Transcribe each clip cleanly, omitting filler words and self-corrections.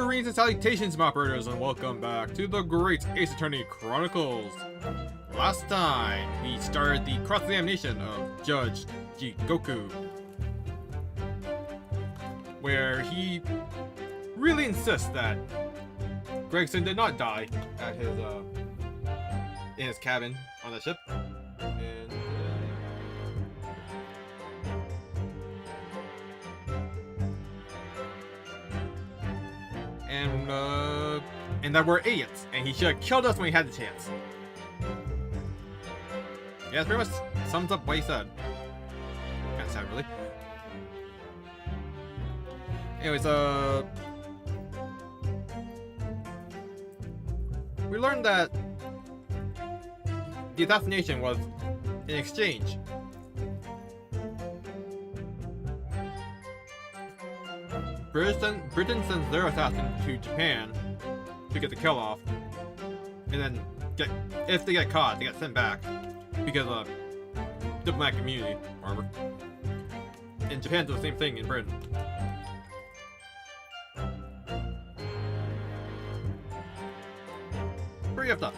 Greetings and salutations, moppers, and welcome back to the Great Ace Attorney Chronicles. Last time, we started the cross-examination of Judge Jigoku, where he really insists that Gregson did not die at his in his cabin on the ship, and that we're idiots, and he should have killed us when he had the chance. Yeah, that's pretty much sums up what he said. Kinda sad, really. Anyways, we learned that the assassination was in exchange. Britain sends their assassin to Japan to get the kill off, and then if they get caught, they get sent back because of diplomatic immunity, whatever. And Japan does the same thing in Britain. Pretty effed up.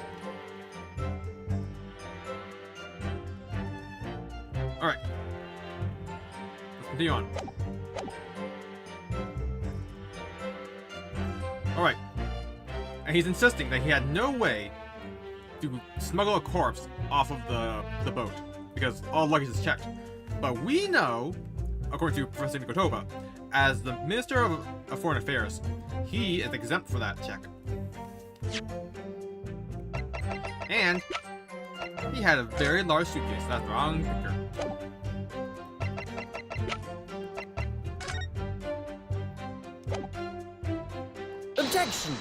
Alright. Let's continue on. Alright. And he's insisting that he had no way to smuggle a corpse off of the boat, because all luggage is checked. But we know, according to Professor Nikotova, as the Minister of Foreign Affairs, he is exempt for that check. And he had a very large suitcase. That's the wrong picture. Objection!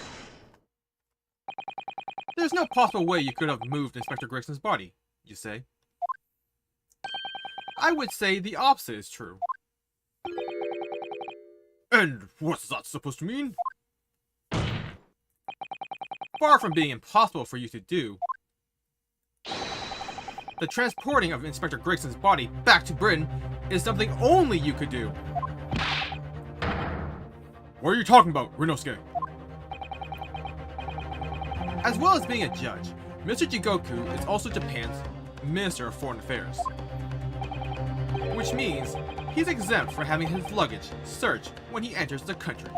There's no possible way you could have moved Inspector Gregson's body, you say. I would say the opposite is true. And what's that supposed to mean? Far from being impossible for you to do, the transporting of Inspector Gregson's body back to Britain is something only you could do. What are you talking about, Rinosuke? As well as being a judge, Mr. Jigoku is also Japan's Minister of Foreign Affairs. Which means he's exempt from having his luggage searched when he enters the country.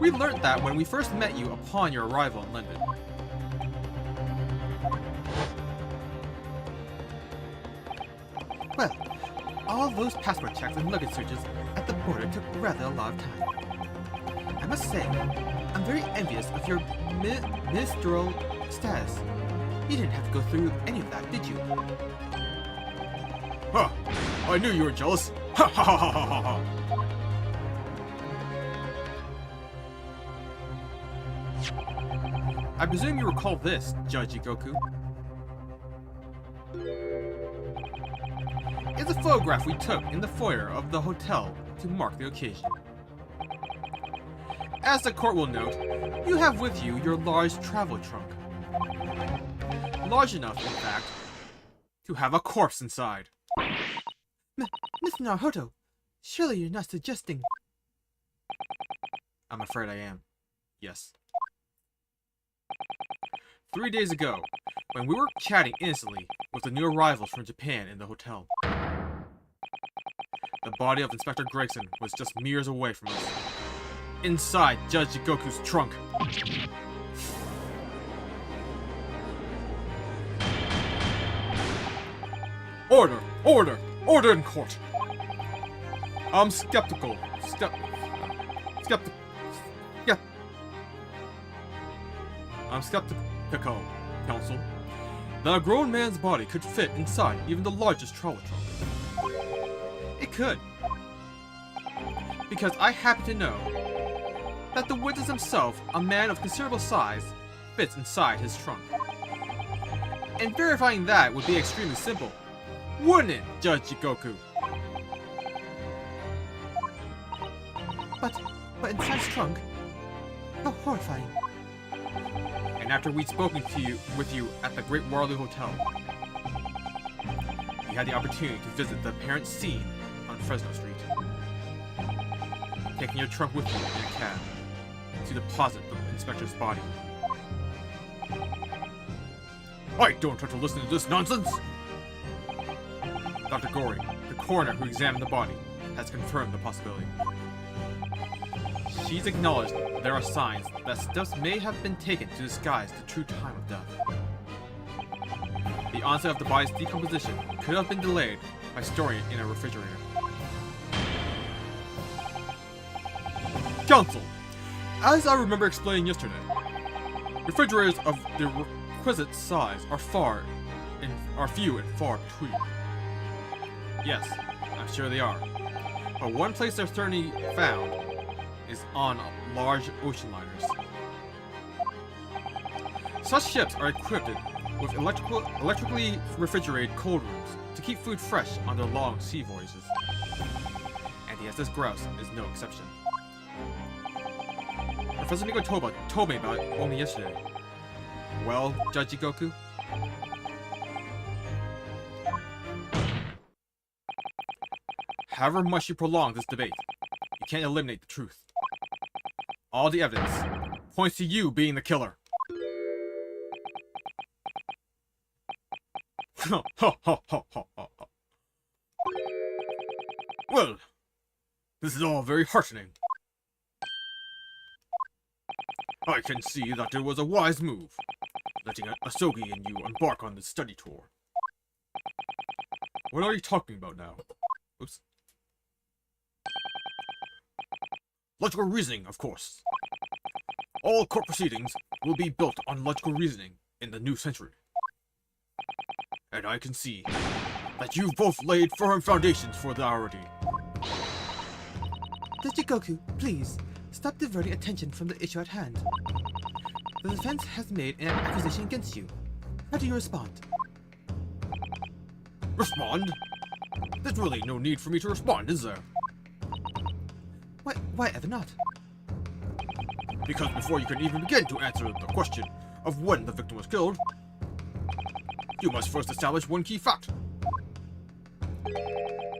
We learned that when we first met you upon your arrival in London. Well, all those passport checks and luggage searches at the border took rather a lot of time. I must say, I'm very envious of your ministerial status. You didn't have to go through any of that, did you? Huh! I knew you were jealous! Ha ha ha ha ha ha! I presume you recall this, Judge Jigoku. It's a photograph we took in the foyer of the hotel to mark the occasion. As the court will note, you have with you your large travel trunk. Large enough, in fact, to have a corpse inside. Miss Naruhodo, surely you're not suggesting... I'm afraid I am. Yes. 3 days ago, when we were chatting innocently with the new arrivals from Japan in the hotel, the body of Inspector Gregson was just meters away from us. Inside Judge Jigoku's trunk. Order! Order! Order in court! I'm skeptical. I'm skeptical, counsel, that a grown man's body could fit inside even the largest travel trunk. It could. Because I happen to know that the witness himself, a man of considerable size, fits inside his trunk. And verifying that would be extremely simple, wouldn't it, Judge Jigoku? But inside his trunk? How horrifying. And after we'd spoken with you at the Great Waterloo Hotel, we had the opportunity to visit the apparent scene on Fresno Street. taking your trunk with you in a cab to deposit the inspector's body. I don't have to listen to this nonsense! Dr. Gory, the coroner who examined the body, has confirmed the possibility. She's acknowledged there are signs that steps may have been taken to disguise the true time of death. The onset of the body's decomposition could have been delayed by storing it in a refrigerator. Counsel, as I remember explaining yesterday, refrigerators of the requisite size are few and far between. Yes, I'm sure they are. But one place they're certainly found is on large ocean liners. Such ships are equipped with electrically refrigerated cold rooms to keep food fresh on their long sea voyages. And the SS Grouse is no exception. Professor Nikotoba told me about it only yesterday. Well, Judge Goku? However much you prolong this debate, you can't eliminate the truth. All the evidence points to you being the killer. Well, this is all very heartening. I can see that it was a wise move, letting Asogi and you embark on this study tour. What are you talking about now? Oops. Logical reasoning, of course. All court proceedings will be built on logical reasoning in the new century. And I can see that you've both laid firm foundations for that already. Mr. Goku, please, stop diverting attention from the issue at hand. The defense has made an accusation against you. How do you respond? Respond? There's really no need for me to respond, is there? Why ever not? Because before you can even begin to answer the question of when the victim was killed, you must first establish one key fact.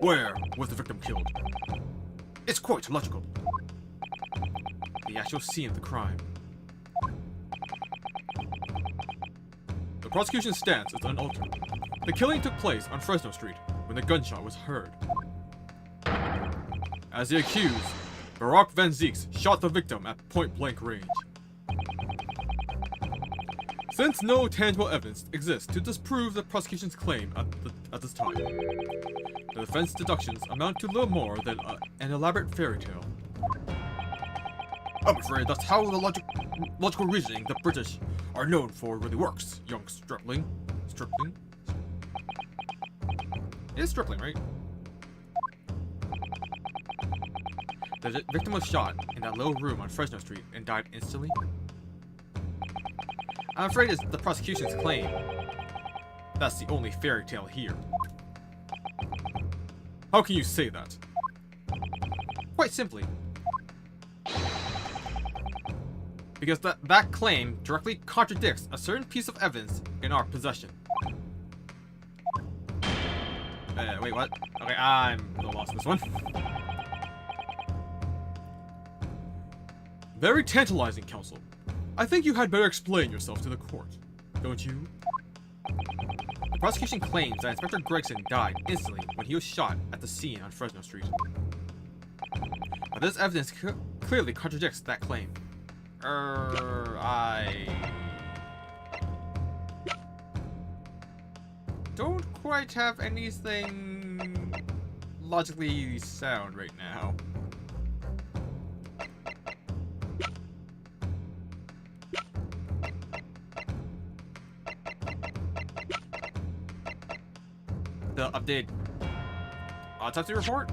Where was the victim killed? It's quite logical. The actual scene of the crime. The prosecution's stance is unaltered. The killing took place on Fresno Street when the gunshot was heard. As the accused, Barack Van Zeeks shot the victim at point-blank range. Since no tangible evidence exists to disprove the prosecution's claim at this time, the defense deductions amount to little more than an elaborate fairy tale. I'm afraid that's how the logical reasoning the British are known for really works, young stripling. Stripling? It is stripling, right? The victim was shot in that little room on Fresno Street and died instantly. I'm afraid it's the prosecution's claim. That's the only fairy tale here. How can you say that? Quite simply, because that claim directly contradicts a certain piece of evidence in our possession. Wait, what? Okay, I'm a little lost in this one. Very tantalizing, counsel. I think you had better explain yourself to the court, don't you? The prosecution claims that Inspector Gregson died instantly when he was shot at the scene on Fresno Street. But this evidence clearly contradicts that claim. I don't quite have anything logically sound right now. The updated autopsy report?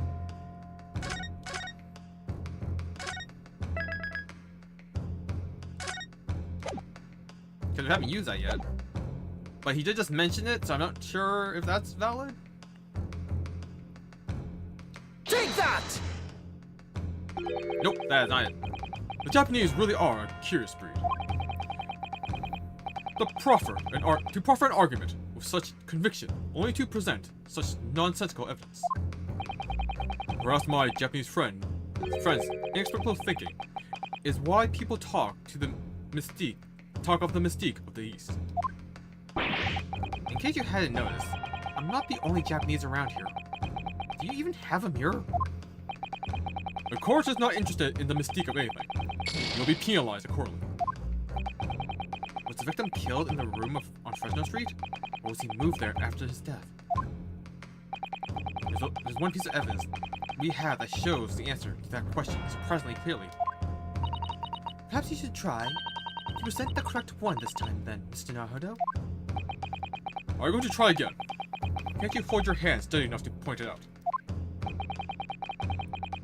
Because we haven't used that yet. But he did just mention it, so I'm not sure if that's valid. Take that! Nope, that is not it. The Japanese really are a curious breed. To proffer an argument with such conviction, only to present such nonsensical evidence. Perhaps my Japanese friend Friends, inexplicable thinking is why people talk of the mystique of the East. In case you hadn't noticed, I'm not the only Japanese around here. Do you even have a mirror? The court is not interested in the mystique of anything. You'll be penalized accordingly. Was the victim killed in the room on Fresno Street? Or was he moved there after his death? There's one piece of evidence we have that shows the answer to that question surprisingly clearly. Perhaps you should try to present the correct one this time then, Mr. Naruto? Are you going to try again? Can't you hold your hand steady enough to point it out?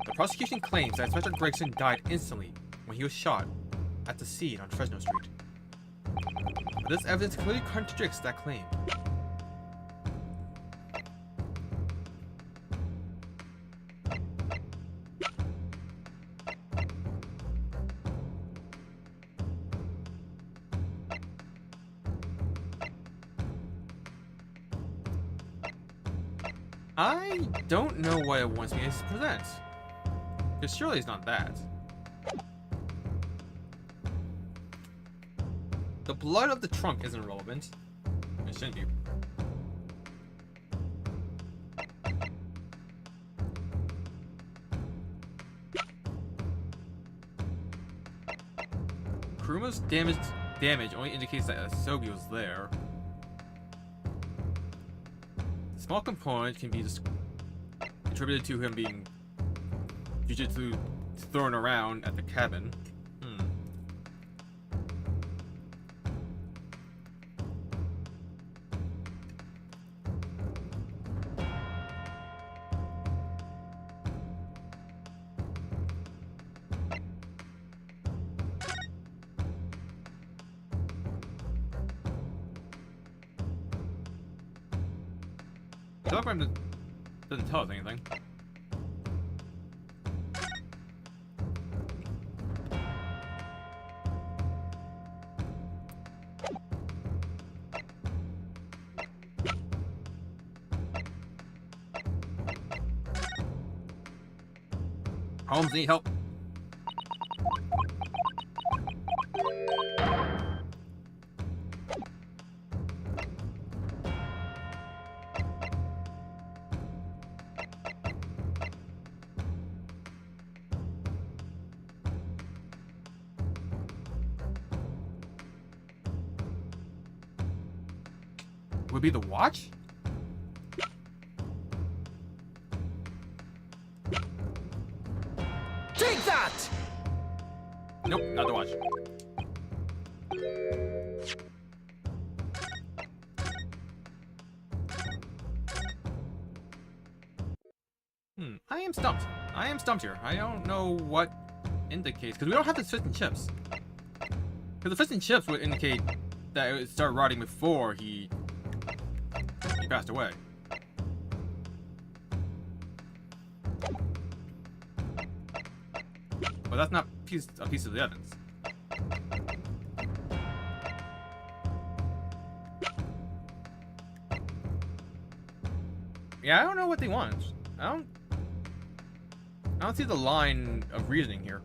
The prosecution claims that Inspector Gregson died instantly when he was shot at the scene on Fresno Street. But this evidence clearly contradicts that claim. I don't know what it wants me to present. Because surely it's not that. The blood of the trunk isn't relevant. It shouldn't be. Kuruma's damage only indicates that Asobi was there. The small component can be attributed to him being jujutsu thrown around at the cabin. The telegram doesn't tell us anything. Holmes, need help? Would be the watch? Take that! Nope, not the watch. I am stumped. I am stumped here. I don't know what indicates, because we don't have the fish and chips. Because the fish and chips would indicate that it would start rotting before he passed away. But that's not a piece of the evidence. Yeah, I don't know what they want. I don't see the line of reasoning here.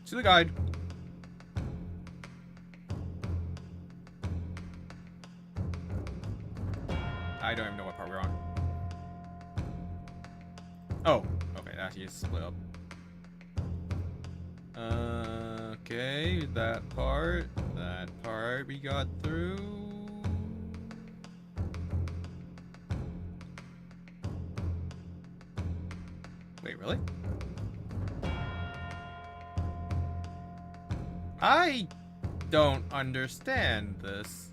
To the guide. I don't even know what part we're on. Oh, okay, actually it's split up. Okay, that part we got through. Wait, really? I don't understand this.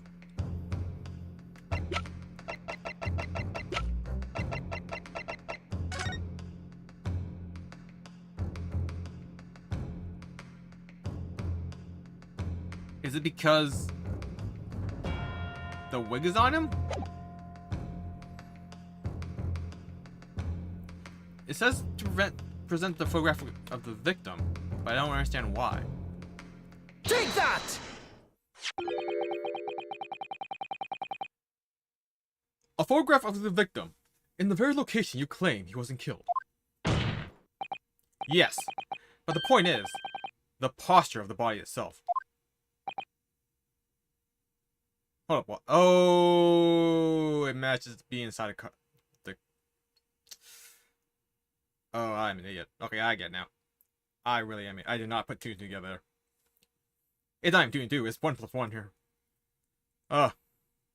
Is it because the wig is on him? It says to present the photograph of the victim, but I don't understand why. Take that! A photograph of the victim in the very location you claim he wasn't killed. Yes, but the point is, the posture of the body itself. Hold up, what? Oh, it matches to be inside a car. Oh, I'm an idiot. Okay, I get it now. I really am. I did not put two together. It's not even 2 and 2. It's 1 plus 1 here. Ugh.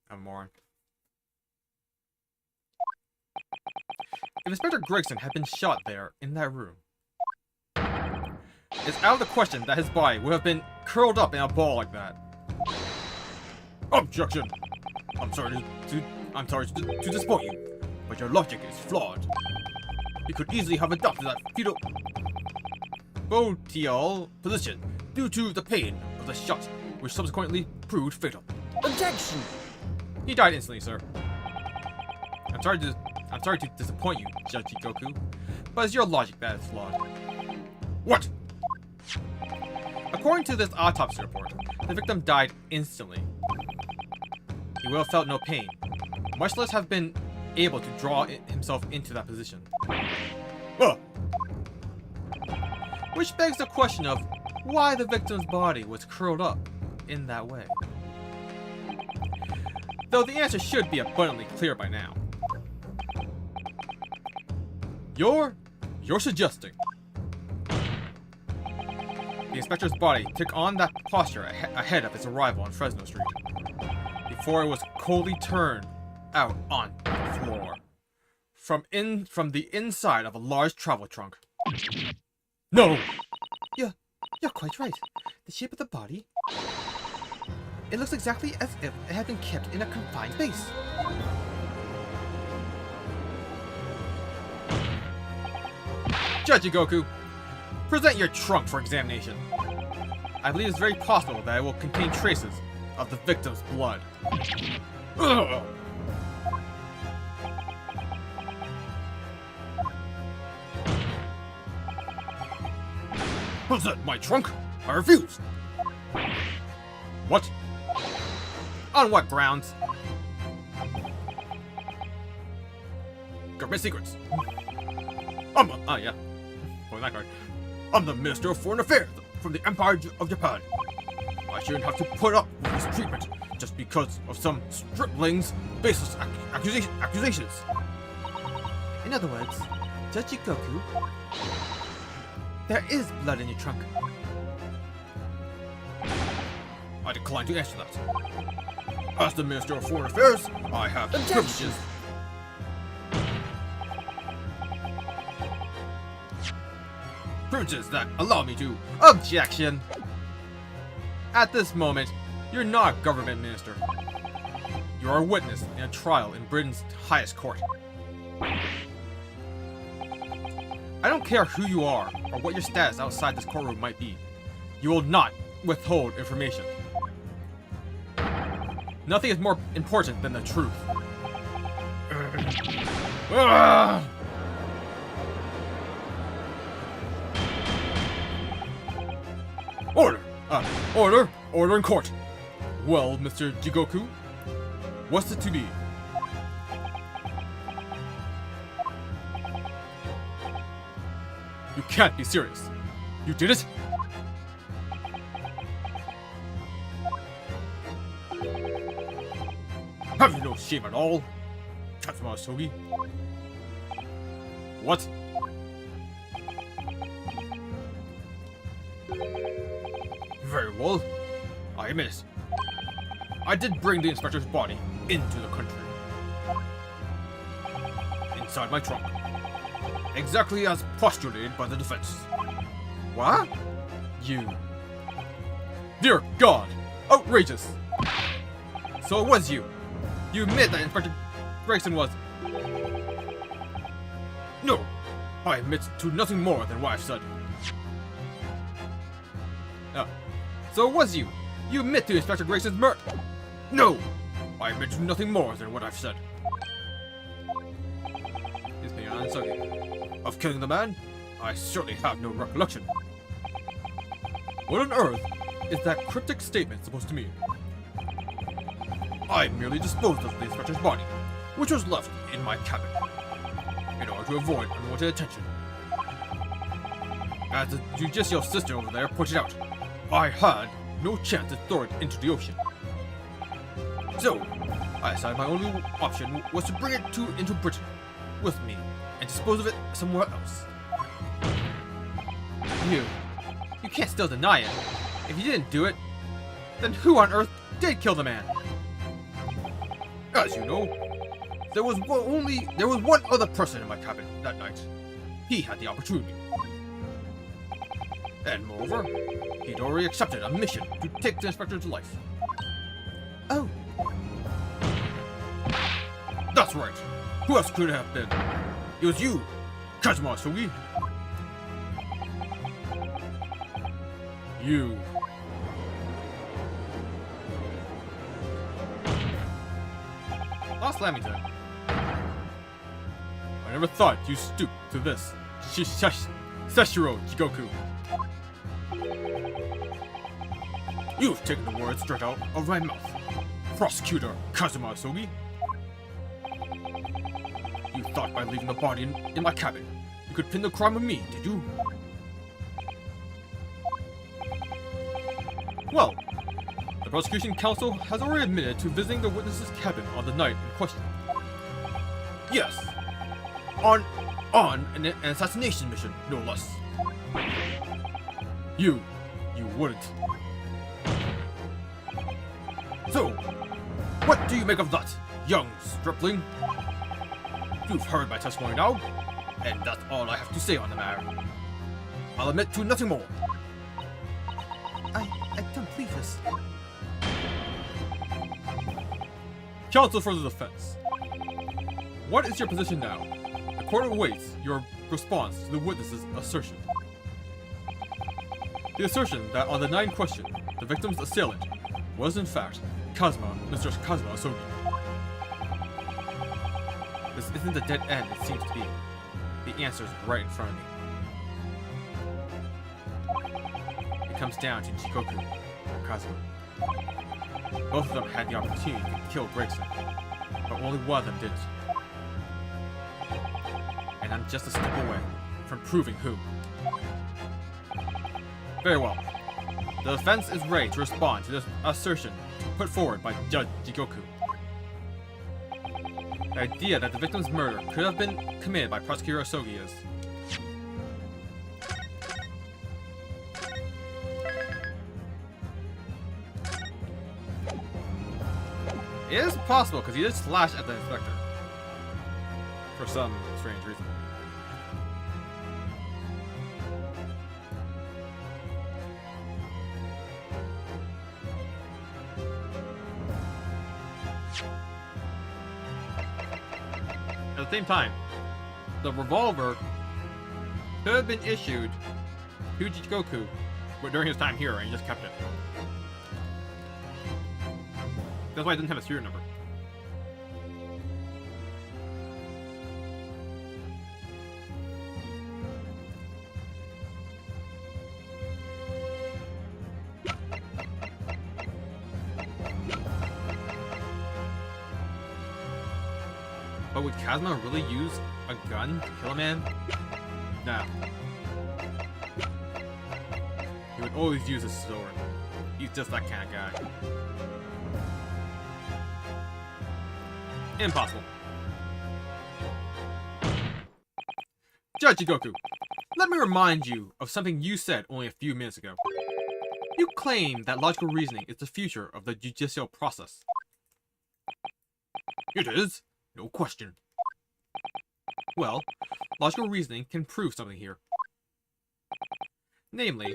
I'm a moron. If Inspector Gregson had been shot there, in that room, it's out of the question that his body would have been curled up in a ball like that. Objection! I'm sorry to disappoint you, but your logic is flawed. You could easily have adopted that fetal position due to the pain of the shot, which subsequently proved fatal. Objection! He died instantly, sir. I'm sorry to disappoint you, Judge Goku, but it's your logic that is flawed. What? According to this autopsy report, the victim died instantly. He will have felt no pain, much less have been able to draw himself into that position. Which begs the question of why the victim's body was curled up in that way. Though the answer should be abundantly clear by now. You're suggesting the inspector's body took on that posture ahead of its arrival on Fresno Street, before it was coldly turned out on the floor from the inside of a large travel trunk. No! You're quite right. The shape of the body, it looks exactly as if it had been kept in a confined space. Judge Goku, present your trunk for examination. I believe it's very possible that it will contain traces of the victim's blood. Ugh. Present my trunk? I refuse. What? On what grounds? Government secrets. Yeah. Pulling that card. I'm the Minister of Foreign Affairs from the Empire of Japan. I shouldn't have to put up with this treatment just because of some stripling's baseless accusations. In other words, Judge Goku, there is blood in your trunk. I decline to answer that. As the Minister of Foreign Affairs, I have privileges. Privileges that allow me to... Objection! At this moment, you're not a government minister. You're a witness in a trial in Britain's highest court. I don't care who you are or what your status outside this courtroom might be. You will not withhold information. Nothing is more important than the truth. Order! Order in court! Well, Mr. Jigoku, what's it to be? You can't be serious. You did it? Have you no shame at all, Katsuma Sogi? What? Very well. I admit it. I did bring the inspector's body into the country. Inside my trunk. Exactly as postulated by the defense. What? You. Dear God! Outrageous! So it was you. You admit that Inspector Gregson was... No! I admit to nothing more than what I've said. Oh. So it was you. You admit to Inspector Gregson's murder. No! I admit to nothing more than what I've said. It's me, Ansagi. Of killing the man, I certainly have no recollection. What on earth is that cryptic statement supposed to mean? I merely disposed of the inspector's body, which was left in my cabin, in order to avoid unwanted attention. As the judicial sister over there pointed out, I had no chance to throw it into the ocean. So, I decided my only option was to bring it into Britain with me and dispose of it somewhere else. You can't still deny it. If you didn't do it, then who on earth did kill the man? As you know, there was one other person in my cabin that night. He had the opportunity. And moreover, he'd already accepted a mission to take the inspector to life. Oh, That's right. Who else could it have been? It was you, Kazuma Sugi. You. Lost Lamington. I never thought you'd stoop to this. Seshiro Jigoku. You've taken the words straight out of my mouth. Prosecutor Kazuma Sogi. You thought by leaving the body in my cabin, you could pin the crime on me, did you? Well, the prosecution counsel has already admitted to visiting the witness's cabin on the night in question. Yes. On an assassination mission, no less. You wouldn't. So, what do you make of that, young stripling? You've heard my testimony now, and that's all I have to say on the matter. I'll admit to nothing more. I don't believe this. Counsel for the defense. What is your position now? The court awaits your response to the witness's assertion. The assertion that on the night in question, the victim's assailant was in fact Mr. Kazuma Sogi. This isn't the dead end it seems to be. The answer's right in front of me. It comes down to Jikoku or Kazuma. Both of them had the opportunity to kill Grayson, but only one of them didn't. And I'm just a step away from proving who. Very well. The defense is ready to respond to this assertion put forward by Judge Jigoku. The idea that the victim's murder could have been committed by Prosecutor Asogi is... It is possible, because he did slash at the inspector. For some strange reason. At the same time, the revolver could have been issued to Jigoku during his time here, and he just kept it. That's why I didn't have a serial number. But would Kazuma really use a gun to kill a man? No. He would always use a sword. He's just that kind of guy. Impossible. Judge Jigoku, let me remind you of something you said only a few minutes ago. You claim that logical reasoning is the future of the judicial process. It is, no question. Well, logical reasoning can prove something here. Namely,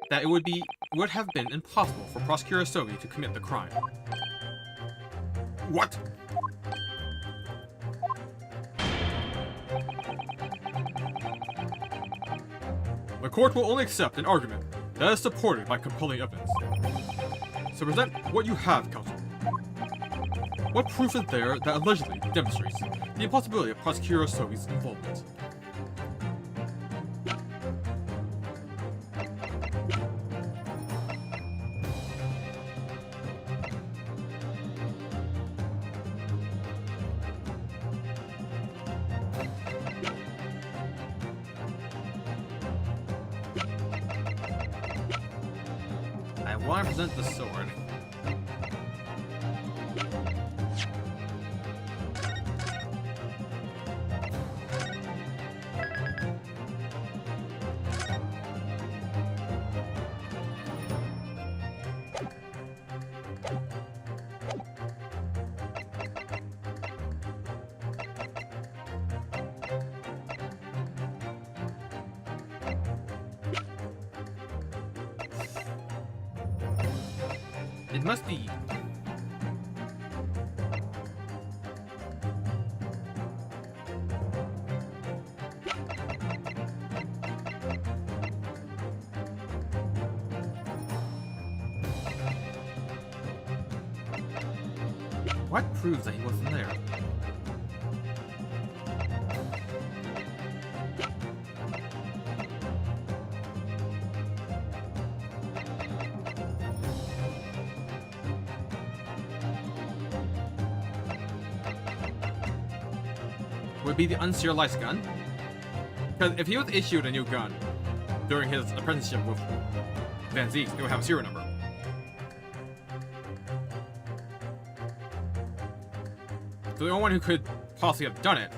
that it would have been impossible for Prosecutor Asogi to commit the crime. What? The court will only accept an argument that is supported by compelling evidence. So present what you have, counsel. What proof is there that allegedly demonstrates the impossibility of Prosecutor Asogi's involvement? crime present the sword. It must be. What proves that he wasn't there? Would be the unserialized gun? Because if he was issued a new gun during his apprenticeship with Van Zeeks, it would have a serial number. So the only one who could possibly have done it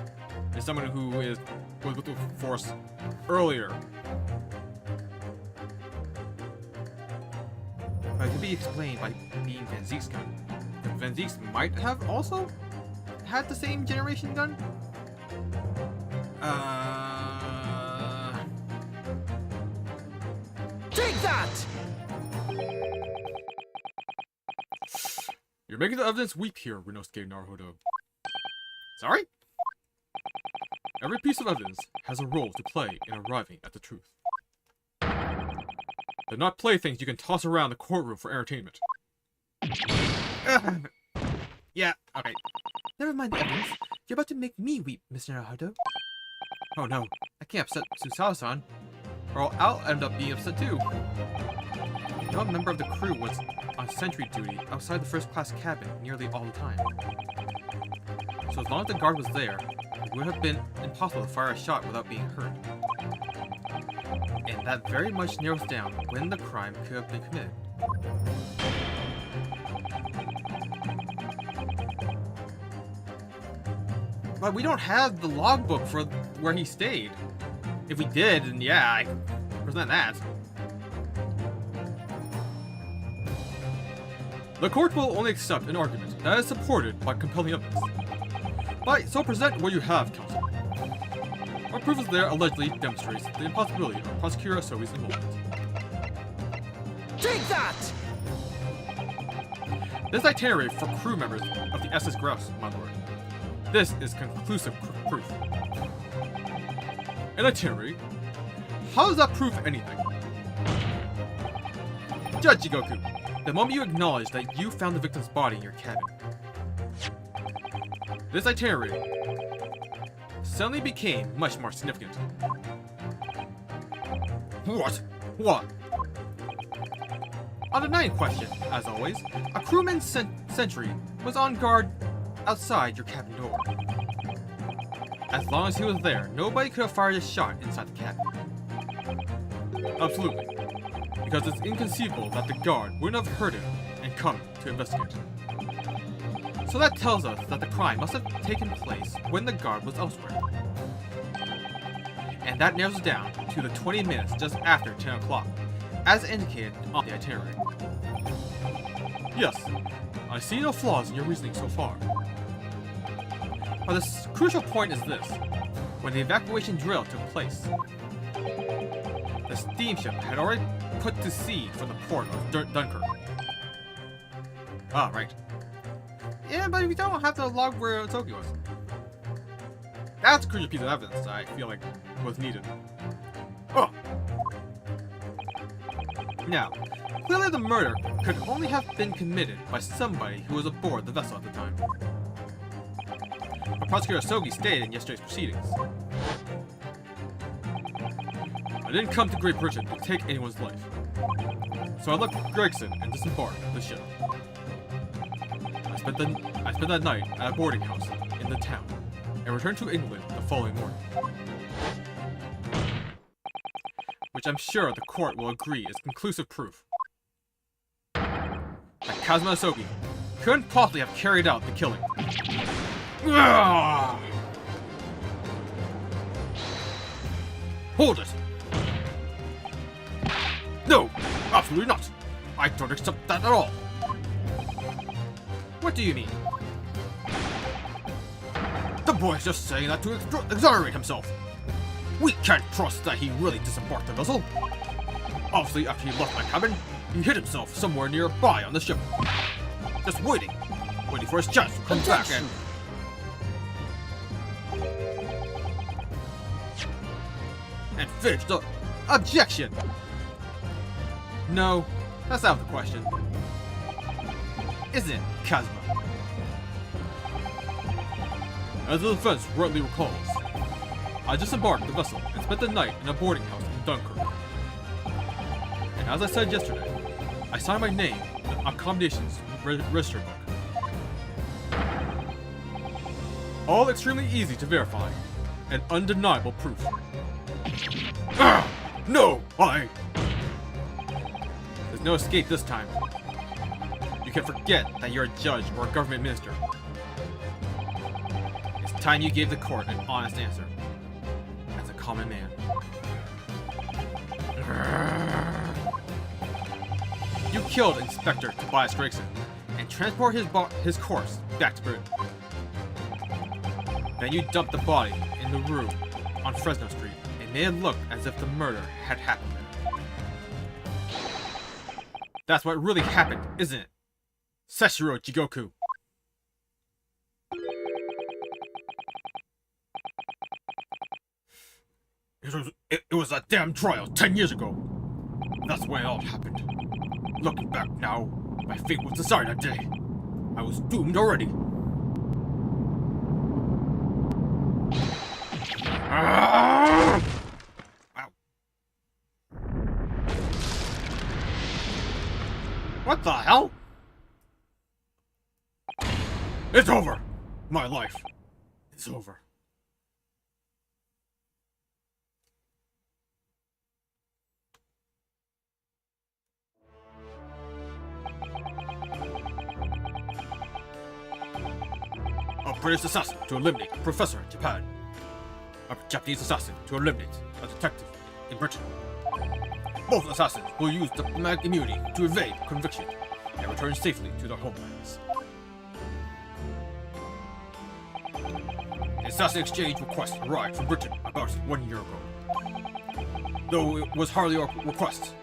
is someone who was with the force earlier. But it could be explained by being Van Zeek's gun. Van Zeeks might have also had the same generation gun? Take that! You're making the evidence weak here, Rinosuke Naruhodo. Sorry? Every piece of evidence has a role to play in arriving at the truth. They're not playthings you can toss around the courtroom for entertainment. Yeah, okay. Never mind the evidence. You're about to make me weep, Mr. Naruhodo. Oh no, I can't upset Susawa-san, or I'll end up being upset too. No member of the crew was on sentry duty outside the first-class cabin nearly all the time. So as long as the guard was there, it would have been impossible to fire a shot without being heard. And that very much narrows down when the crime could have been committed. But we don't have the logbook for where he stayed. If we did, then yeah, I could present that. The court will only accept an argument that is supported by compelling evidence. So present what you have, counsel. What proof is there allegedly demonstrates the impossibility of Prosecutor Asobi's involvement. Take that! This itinerary for crew members of the SS Grouse, my lord. This is conclusive proof. An itinerary? How does that prove anything? Judge Jigoku, the moment you acknowledge that you found the victim's body in your cabin, this itinerary suddenly became much more significant. What? What? On the ninth question, as always, a crewman's sentry was on guard outside your cabin door. As long as he was there, nobody could have fired a shot inside the cabin. Absolutely. Because it's inconceivable that the guard wouldn't have heard it and come to investigate. So that tells us that the crime must have taken place when the guard was elsewhere. And that narrows it down to the 20 minutes just after 10 o'clock, as indicated on the itinerary. Yes, I see no flaws in your reasoning so far. But the crucial point is this. When the evacuation drill took place, the steamship had already put to sea from the port of Dunkirk. Ah, right. Yeah, but we don't have the log where Toki was. That's a crucial piece of evidence I feel like was needed. Oh! Now, clearly the murder could only have been committed by somebody who was aboard the vessel at the time. But Prosecutor Asogi stated in yesterday's proceedings, I didn't come to Great Britain to take anyone's life. So I left Gregson and disembarked the ship. I spent that night at a boarding house in the town, and returned to England the following morning. Which I'm sure the court will agree is conclusive proof. Kazuma Asogi couldn't possibly have carried out the killing. Ugh! Hold it! No! Absolutely not! I don't accept that at all! What do you mean? The boy's just saying that to exonerate himself. We can't trust that he really disembarked the vessel. Obviously, after he left my cabin, he hid himself somewhere nearby on the ship. Just waiting for his chance to come back and finish the objection. No, that's out of the question. Isn't it, Kazuma? As the defense rightly recalls, I disembarked the vessel and spent the night in a boarding house in Dunkirk. And as I said yesterday, I signed my name in the accommodations register book. All extremely easy to verify, and undeniable proof. No, There's no escape this time. You can forget that you're a judge or a government minister. It's time you gave the court an honest answer. As a common man. You killed Inspector Tobias Gregson and transported his corpse back to Britain. Then you dumped the body in the room on Fresno Street and made it look as if the murder had happened there. That's what really happened, isn't it? Seshiro Jigoku. It was a damn trial 10 years ago. That's when it all happened. Looking back now, my fate was decided that day. I was doomed already. Ow. What the hell? It's over. My life is over. A British assassin to eliminate a professor in Japan. A Japanese assassin to eliminate a detective in Britain. Both assassins will use diplomatic immunity to evade conviction and return safely to their homelands. The assassin exchange request arrived from Britain about 1 year ago. Though it was hardly a request,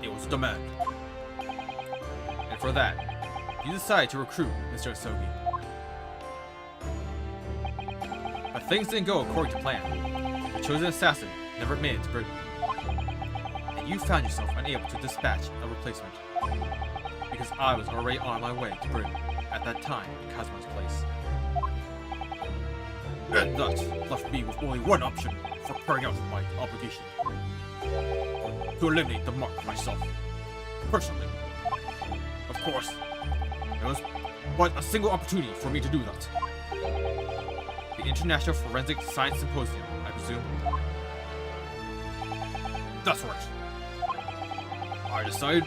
it was a demand. And for that, you decided to recruit Mr. Asogi. But things didn't go according to plan. The chosen assassin never made it to Britain. And you found yourself unable to dispatch a replacement. Because I was already on my way to Britain at that time in Kazuma's place. And that left me with only one option for carrying out my obligation. To eliminate the mark myself. Personally. Of course, there was but a single opportunity for me to do that. The International Forensic Science Symposium, I presume? That's right. I decided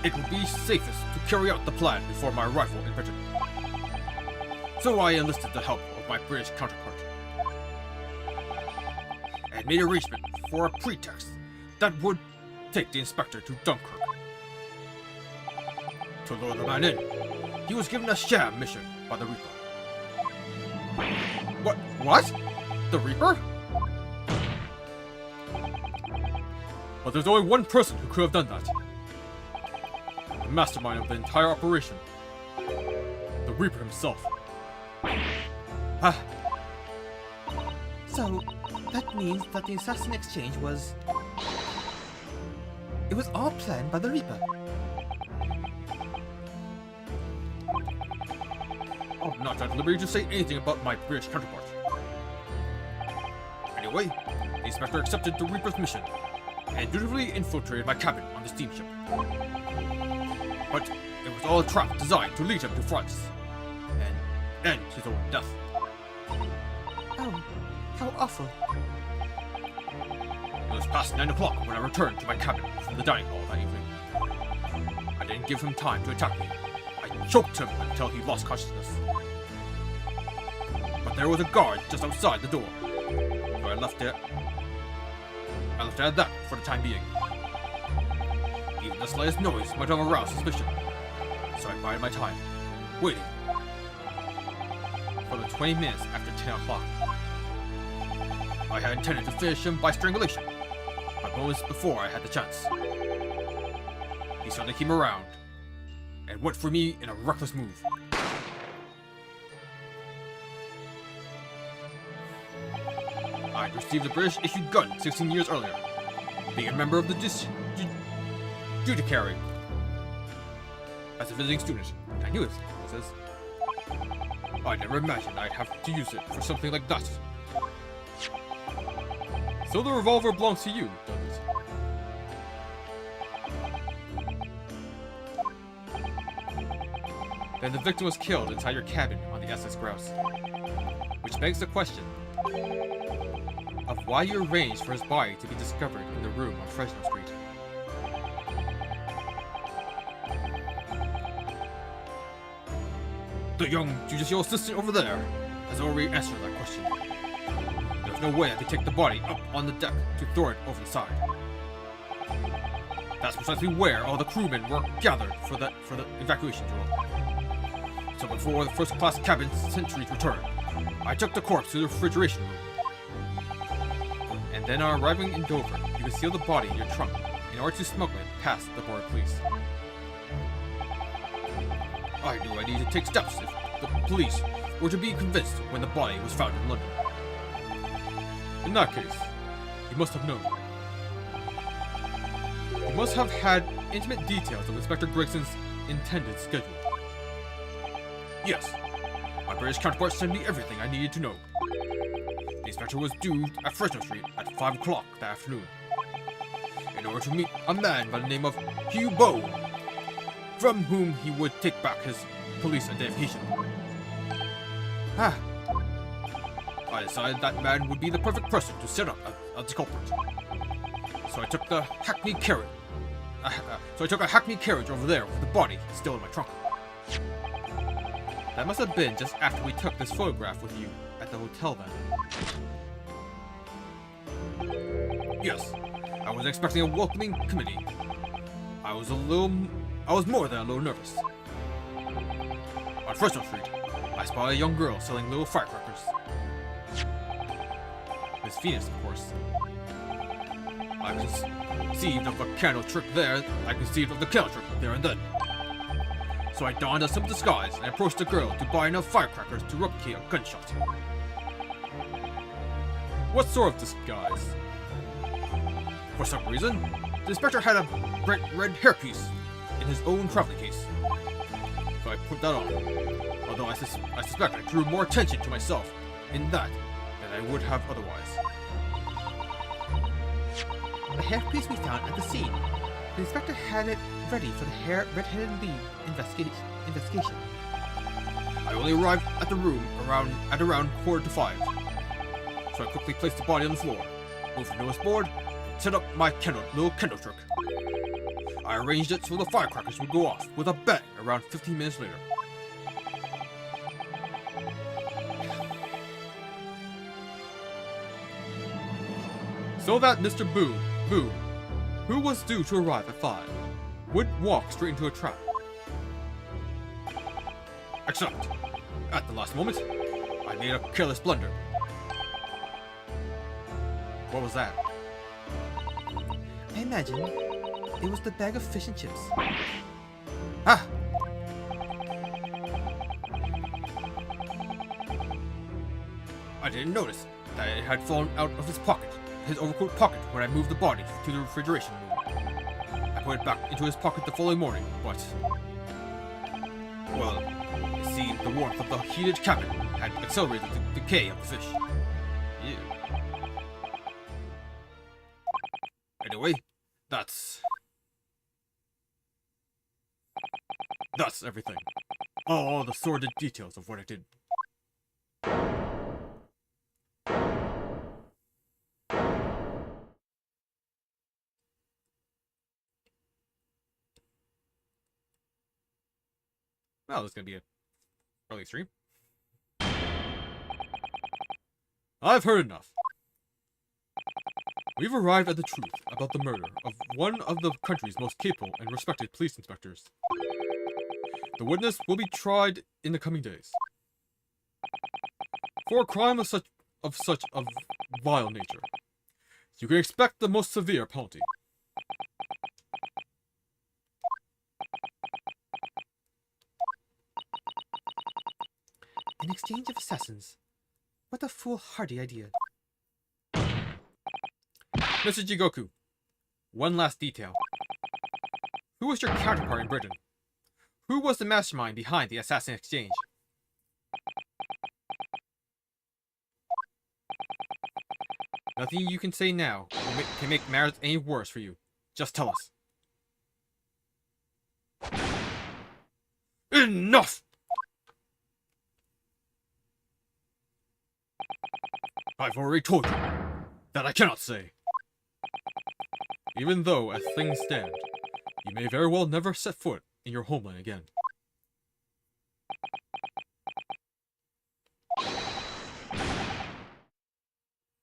it would be safest to carry out the plan before my arrival in Britain. So I enlisted the help of my British counterpart. And made arrangement for a pretext that would take the inspector to Dunkirk. To lure the man in, he was given a sham mission by the Reaper. What? The Reaper? But there's only one person who could have done that. The mastermind of the entire operation. The Reaper himself. So, that means that the assassin exchange was... It was all planned by the Reaper. I'm not at liberty to say anything about my British counterpart. Anyway, the inspector accepted the Reaper's mission and dutifully infiltrated my cabin on the steamship. But it was all a trap designed to lead him to France and end his own death. Oh, how awful. It was past 9 o'clock when I returned to my cabin from the dining hall that evening. I didn't give him time to attack me. I choked him until he lost consciousness. But there was a guard just outside the door, so I left it at that for the time being. Even the slightest noise might have aroused suspicion, so I bided my time, waiting for the 20 minutes after 10 o'clock. I had intended to finish him by strangulation, but moments before I had the chance, he suddenly came around and went for me in a reckless move. I had received a British-issued gun 16 years earlier, being a member of the judiciary. As a visiting student, I knew it, he says. I never imagined I'd have to use it for something like that. So the revolver belongs to you, does it? Then the victim was killed inside your cabin on the SS Grouse. Which begs the question of why you arranged for his body to be discovered in the room on Fresno Street. The young judicial assistant over there has already answered that question. There's no way I could take the body up on the deck to throw it over the side. That's precisely where all the crewmen were gathered for the evacuation drill. So before the first-class cabin sentries returned, I took the corpse to the refrigeration room. And then on arriving in Dover, you concealed the body in your trunk in order to smuggle it past the border police. I knew I needed to take steps if the police were to be convinced when the body was found in London. In that case, you must have known. You must have had intimate details of Inspector Gregson's intended schedule. Yes, my British counterpart sent me everything I needed to know. The inspector was due at Fresno Street at 5 o'clock that afternoon, in order to meet a man by the name of Hugh Bow, from whom he would take back his police identification. I decided that man would be the perfect person to set up as the culprit. So I took a hackney carriage over there with the body still in my trunk. That must have been just after we took this photograph with you at the hotel then. Yes, I was expecting a welcoming committee. I was more than a little nervous. On Fresno Street, I spotted a young girl selling little firecrackers. Miss Venus, of course. I conceived of a candle trick there. I conceived of the candle trick there and then. So I donned a simple disguise and approached the girl to buy enough firecrackers to replicate a gunshot. What sort of disguise? For some reason, the inspector had a bright red hairpiece in his own traveling case. So I put that on, although I suspect I drew more attention to myself in that than I would have otherwise. The hairpiece we found at the scene. The inspector had it ready for the red-headed lead investigation. I only arrived at the room around 4:45. So I quickly placed the body on the floor, moved the notice board, and set up my little candle trick. I arranged it so the firecrackers would go off with a bang around 15 minutes later. So that Mr. Boo, who was due to arrive at 5, would walk straight into a trap. Except, at the last moment, I made a careless blunder. What was that? I imagine it was the bag of fish and chips. Ah! I didn't notice that it had fallen out of his overcoat pocket, when I moved the body to the refrigeration room. I put it back into his pocket the following morning, but... well, it seemed the warmth of the heated cabin had accelerated the decay of the fish. Ew. Anyway, that's everything. All the sordid details of what I did. Well, this is gonna be a early stream. I've heard enough. We've arrived at the truth about the murder of one of the country's most capable and respected police inspectors. The witness will be tried in the coming days for a crime of such a vile nature. You can expect the most severe penalty. An exchange of assassins. What a foolhardy idea. Mr. Jigoku, one last detail. Who was your counterpart in Britain? Who was the mastermind behind the assassin exchange? Nothing you can say now can make matters any worse for you. Just tell us. Enough! I've already told you that I cannot say. Even though, as things stand, you may very well never set foot in your homeland again.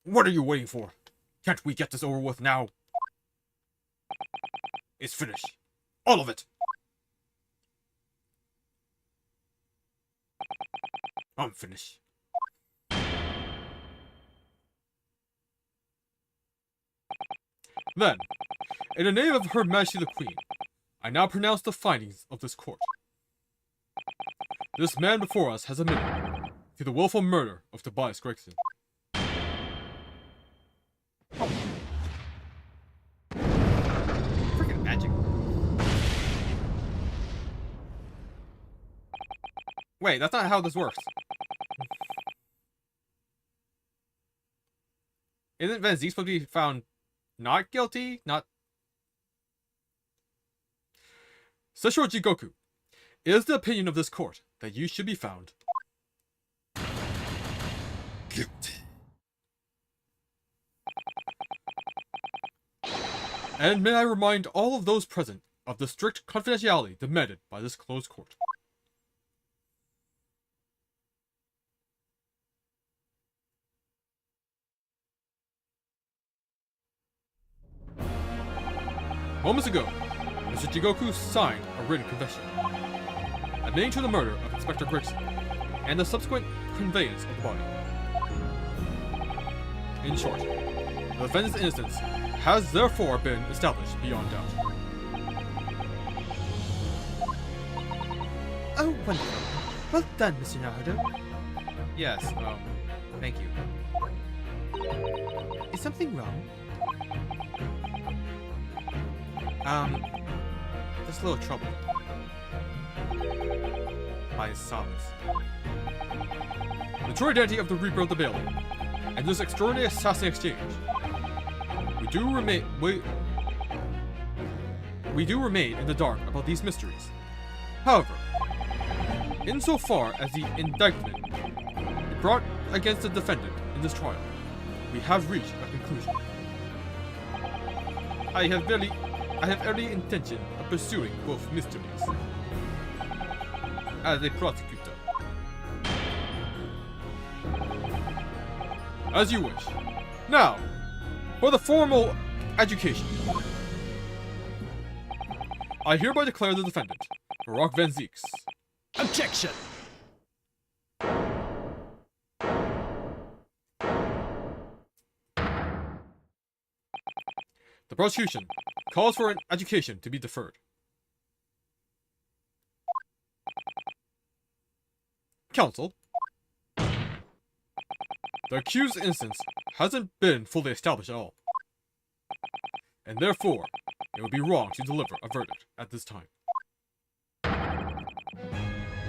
What are you waiting for? Can't we get this over with now? It's finished. All of it. I'm finished. Then, in the name of Her Majesty the Queen, I now pronounce the findings of this court. This man before us has admitted to the willful murder of Tobias Gregson. Freaking magic. Wait, that's not how this works. Isn't Van Zeke supposed to be found not guilty? Not. Sessho Jigoku, it is the opinion of this court that you should be found guilty. And may I remind all of those present of the strict confidentiality demanded by this closed court. Moments ago, Mr. Jigoku signed a written confession, admitting to the murder of Inspector Gregson and the subsequent conveyance of the body. In short, the defendant's innocence has therefore been established beyond doubt. Oh, wonderful. Well done, Mr. Naruto. Yes, thank you. Is something wrong? Just a little trouble. By Solace. The true identity of the Reaper of the Bailey, and this extraordinary assassin exchange. We do remain in the dark about these mysteries. However, insofar as the indictment brought against the defendant in this trial, we have reached a conclusion. I have every intention of pursuing both mysteries as a prosecutor. As you wish. Now, for the formal education. I hereby declare the defendant, Barack Van Zeeks. Objection! The prosecution calls for an education to be deferred. Counsel. The accused's innocence hasn't been fully established at all, and therefore, it would be wrong to deliver a verdict at this time.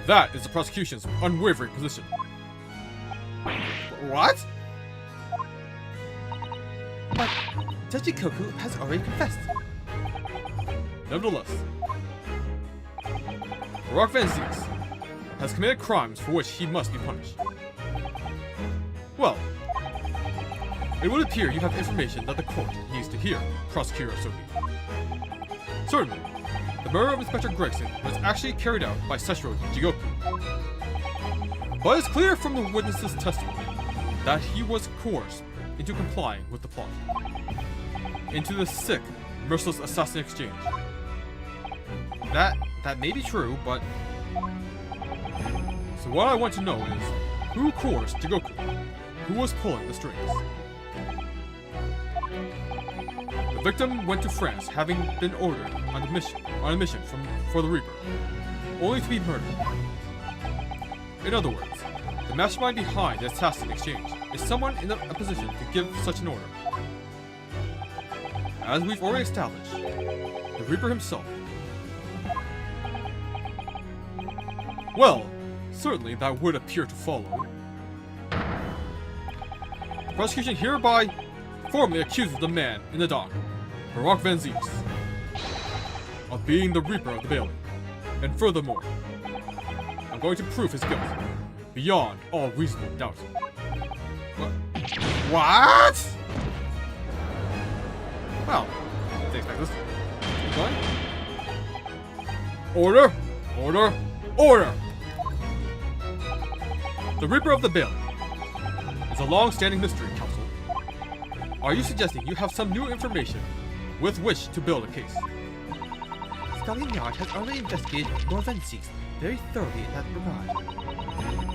That is the prosecution's unwavering position. What? But Judge Ikoku has already confessed. Nevertheless, Barack Van Zeeks has committed crimes for which he must be punished. Well, it would appear you have information that the court needs to hear, Prosecutor Soki. Certainly, The murder of Inspector Gregson was actually carried out by Seshiro Jigoku. But it's clear from the witness's testimony that he was coerced into complying with the plot. Into the sick, merciless assassin exchange. That may be true, but... So what I want to know is, who coerced Jigoku? Who was pulling the strings? The victim went to France, having been ordered on a mission for the Reaper, only to be murdered. In other words, the mastermind behind the assassin exchange is someone in a position to give such an order. As we've already established, the Reaper himself. Well, certainly that would appear to follow. The prosecution hereby formally accuses the man in the dock, Barak Van Zieks, of being the Reaper of the Bailey. And furthermore, I'm going to prove his guilt beyond all reasonable doubt. What? Well, didn't expect this. Keep going. Order! Order! Order! The Reaper of the Bailey is a long-standing mystery, Counsel. Are you suggesting you have some new information with which to build a case? Scotland Yard has already investigated Lord Van Zieks very thoroughly in that regard,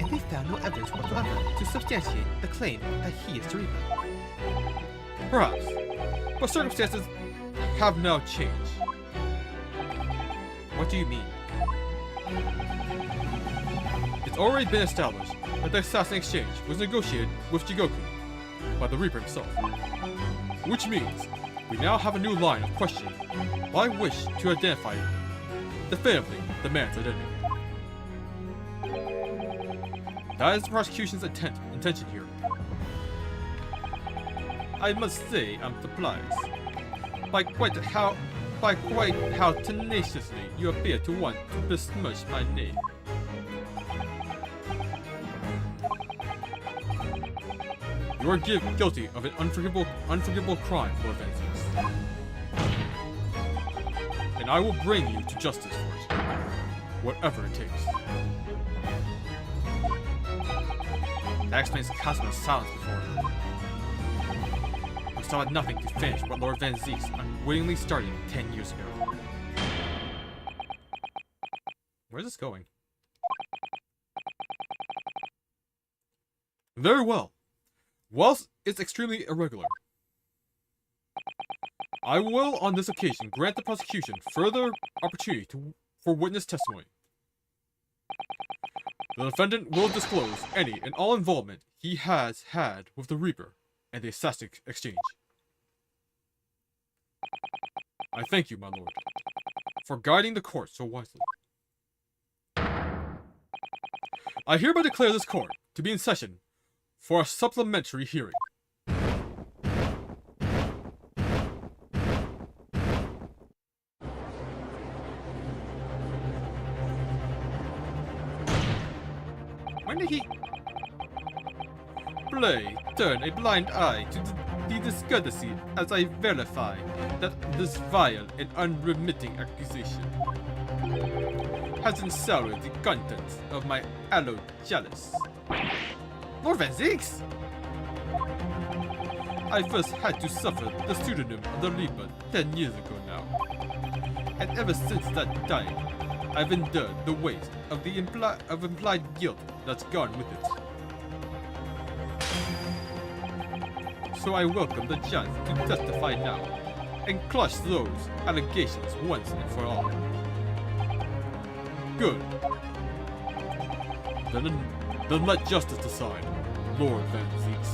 and they found no evidence whatsoever to substantiate the claim that he is the Reaper. Perhaps, but circumstances have now changed. What do you mean? It's already been established that the assassin exchange was negotiated with Jigoku by the Reaper himself. Which means we now have a new line of questioning by which to identify definitively the man's identity. That is the prosecution's intention here. I must say I'm surprised by quite how tenaciously you appear to want to besmirch my name. You are guilty of an unforgivable crime, Lord Van Zieks. And I will bring you to justice for it, whatever it takes. That explains Cosmo's silence before. We saw nothing to finish what Lord Van Zieks unwittingly started 10 years ago. Where's this going? Very well. Whilst it's extremely irregular, I will on this occasion grant the prosecution further opportunity for witness testimony. The defendant will disclose any and all involvement he has had with the Reaper and the assassin exchange. I thank you, my lord, for guiding the court so wisely. I hereby declare this court to be in session for a supplementary hearing. When did he... Play, turn a blind eye to the discourtesy as I verify that this vile and unremitting accusation has ensoured the contents of my hallowed chalice. Lord Van Zieks! I first had to suffer the pseudonym of the Reaper 10 years ago now. And ever since that time, I've endured the weight of the implied guilt that's gone with it. So I welcome the chance to testify now, and crush those allegations once and for all. Good. Then let justice decide, Lord Van Zieks.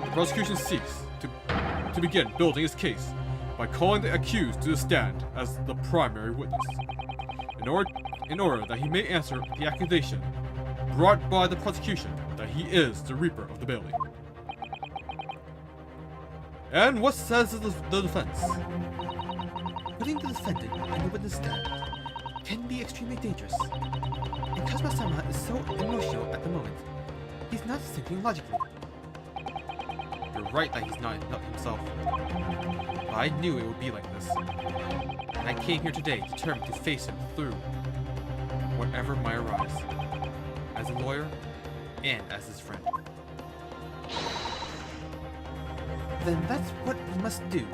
The prosecution seeks to begin building his case by calling the accused to the stand as the primary witness, in order that he may answer the accusation brought by the prosecution that he is the Reaper of the Bailey. And what says the defense? Putting the defendant in the witness stand can be extremely dangerous. And Kazuma-sama is so emotional at the moment. He's not thinking logically. You're right that he's not himself. But I knew it would be like this. and I came here today determined to face him through whatever might arise, as a lawyer and as his friend. Then that's what we must do.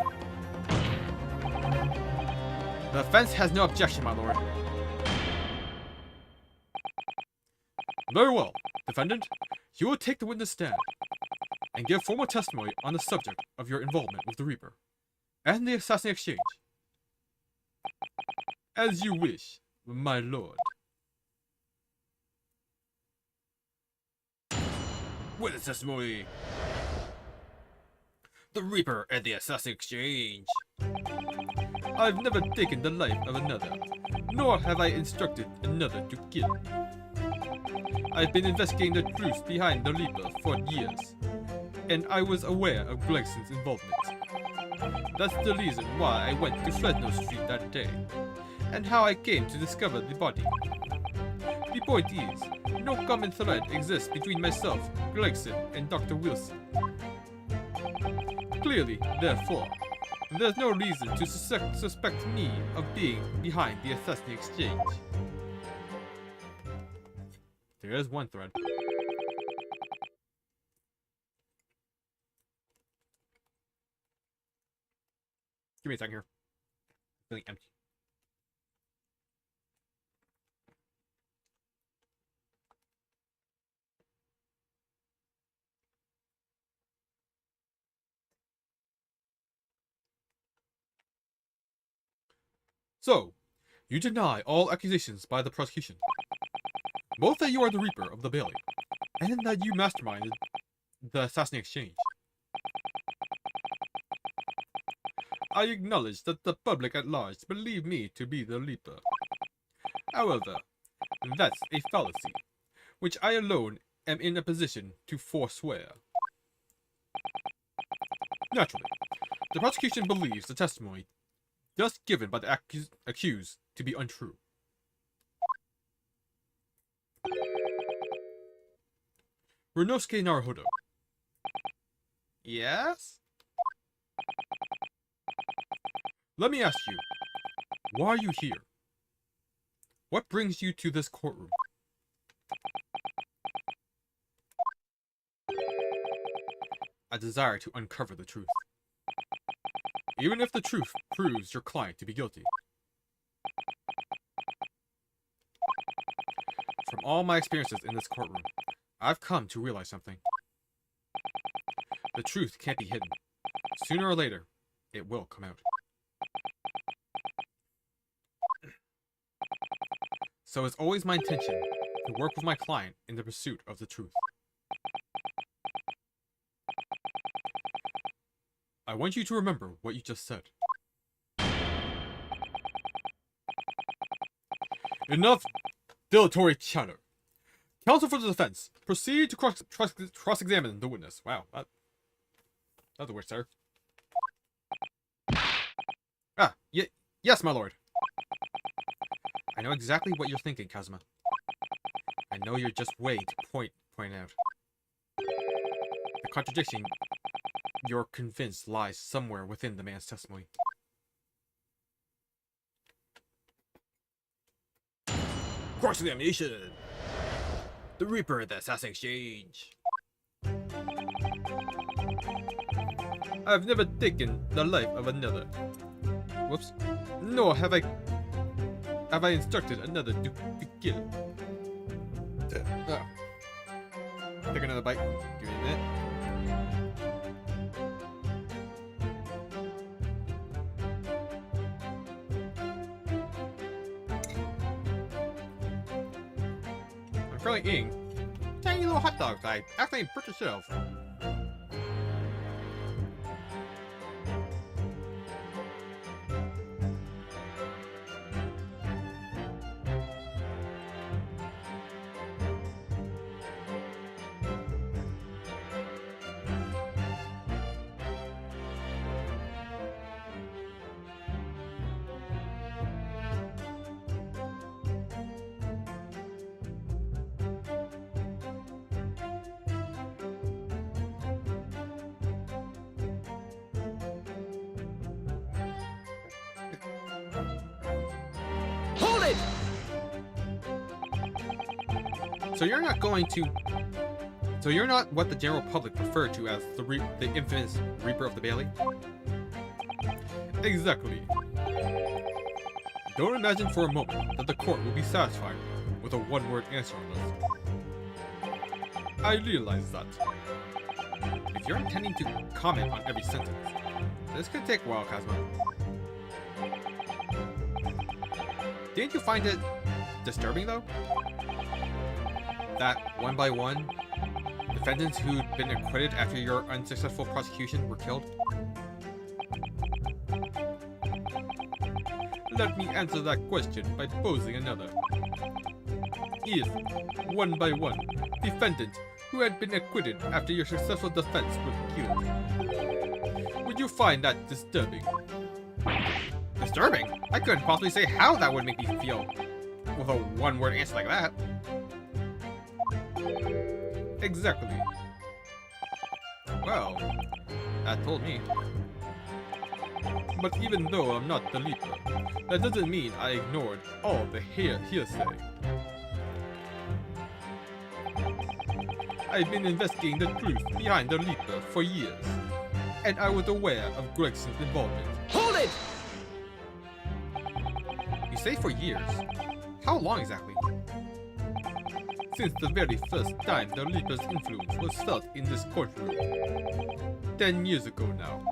The defense has no objection, my lord. Very well, defendant. You will take the witness stand and give formal testimony on the subject of your involvement with the Reaper and the assassin exchange. As you wish, my lord. Witness testimony. The Reaper and the assassin exchange. I've never taken the life of another, nor have I instructed another to kill. I've been investigating the truth behind the Reaper for years, and I was aware of Gregson's involvement. That's the reason why I went to Fresno Street that day, and how I came to discover the body. The point is, no common thread exists between myself, Gregson, and Dr. Wilson. Clearly, therefore, there's no reason to suspect me of being behind the assassin exchange. There is one thread. Give me a second here. Feeling empty. So, you deny all accusations by the prosecution. Both that you are the Reaper of the Bailey, and that you masterminded the assassin exchange. I acknowledge that the public at large believe me to be the Reaper. However, that's a fallacy, which I alone am in a position to forswear. Naturally, the prosecution believes the testimony just given by the accused to be untrue. Runosuke Naruhodo. Yes? Let me ask you, why are you here? What brings you to this courtroom? A desire to uncover the truth. Even if the truth proves your client to be guilty. From all my experiences in this courtroom, I've come to realize something. The truth can't be hidden. Sooner or later, it will come out. So it's always my intention to work with my client in the pursuit of the truth. I want you to remember what you just said. Enough dilatory chatter. Counsel for the defense, proceed to cross-examine the witness. Wow, that's a weird, sir. Yes, my lord. I know exactly what you're thinking, Kazuma. I know you're just waiting to point out. The contradiction you're convinced lies somewhere within the man's testimony. Cross-examination! The Reaper at the Assassin Exchange. I've never taken the life of another. Whoops. Nor have I instructed another to kill. Take another bite. Give me a minute. I'm currently eating tiny little hot dogs I accidentally purchased myself. Hold it! So you're not going to... So you're not what the general public refer to as the infamous Reaper of the Bailey? Exactly. Don't imagine for a moment that the court will be satisfied with a one-word answer on this. I realize that. If you're intending to comment on every sentence, this could take a while, Kazuma. Didn't you find it disturbing, though? That, one by one, defendants who'd been acquitted after your unsuccessful prosecution were killed? Let me answer that question by posing another. If, one by one, defendants who had been acquitted after your successful defense were killed, would you find that disturbing? Disturbing? I couldn't possibly say how that would make me feel with a one-word answer like that. Exactly. Well, that told me. But even though I'm not the leaper, that doesn't mean I ignored all the hearsay. I've been investigating the truth behind the leaper for years, and I was aware of Gregson's involvement. Hold it! You say for years. How long exactly? Since the very first time the leaper's influence was felt in this courtroom. 10 years ago now.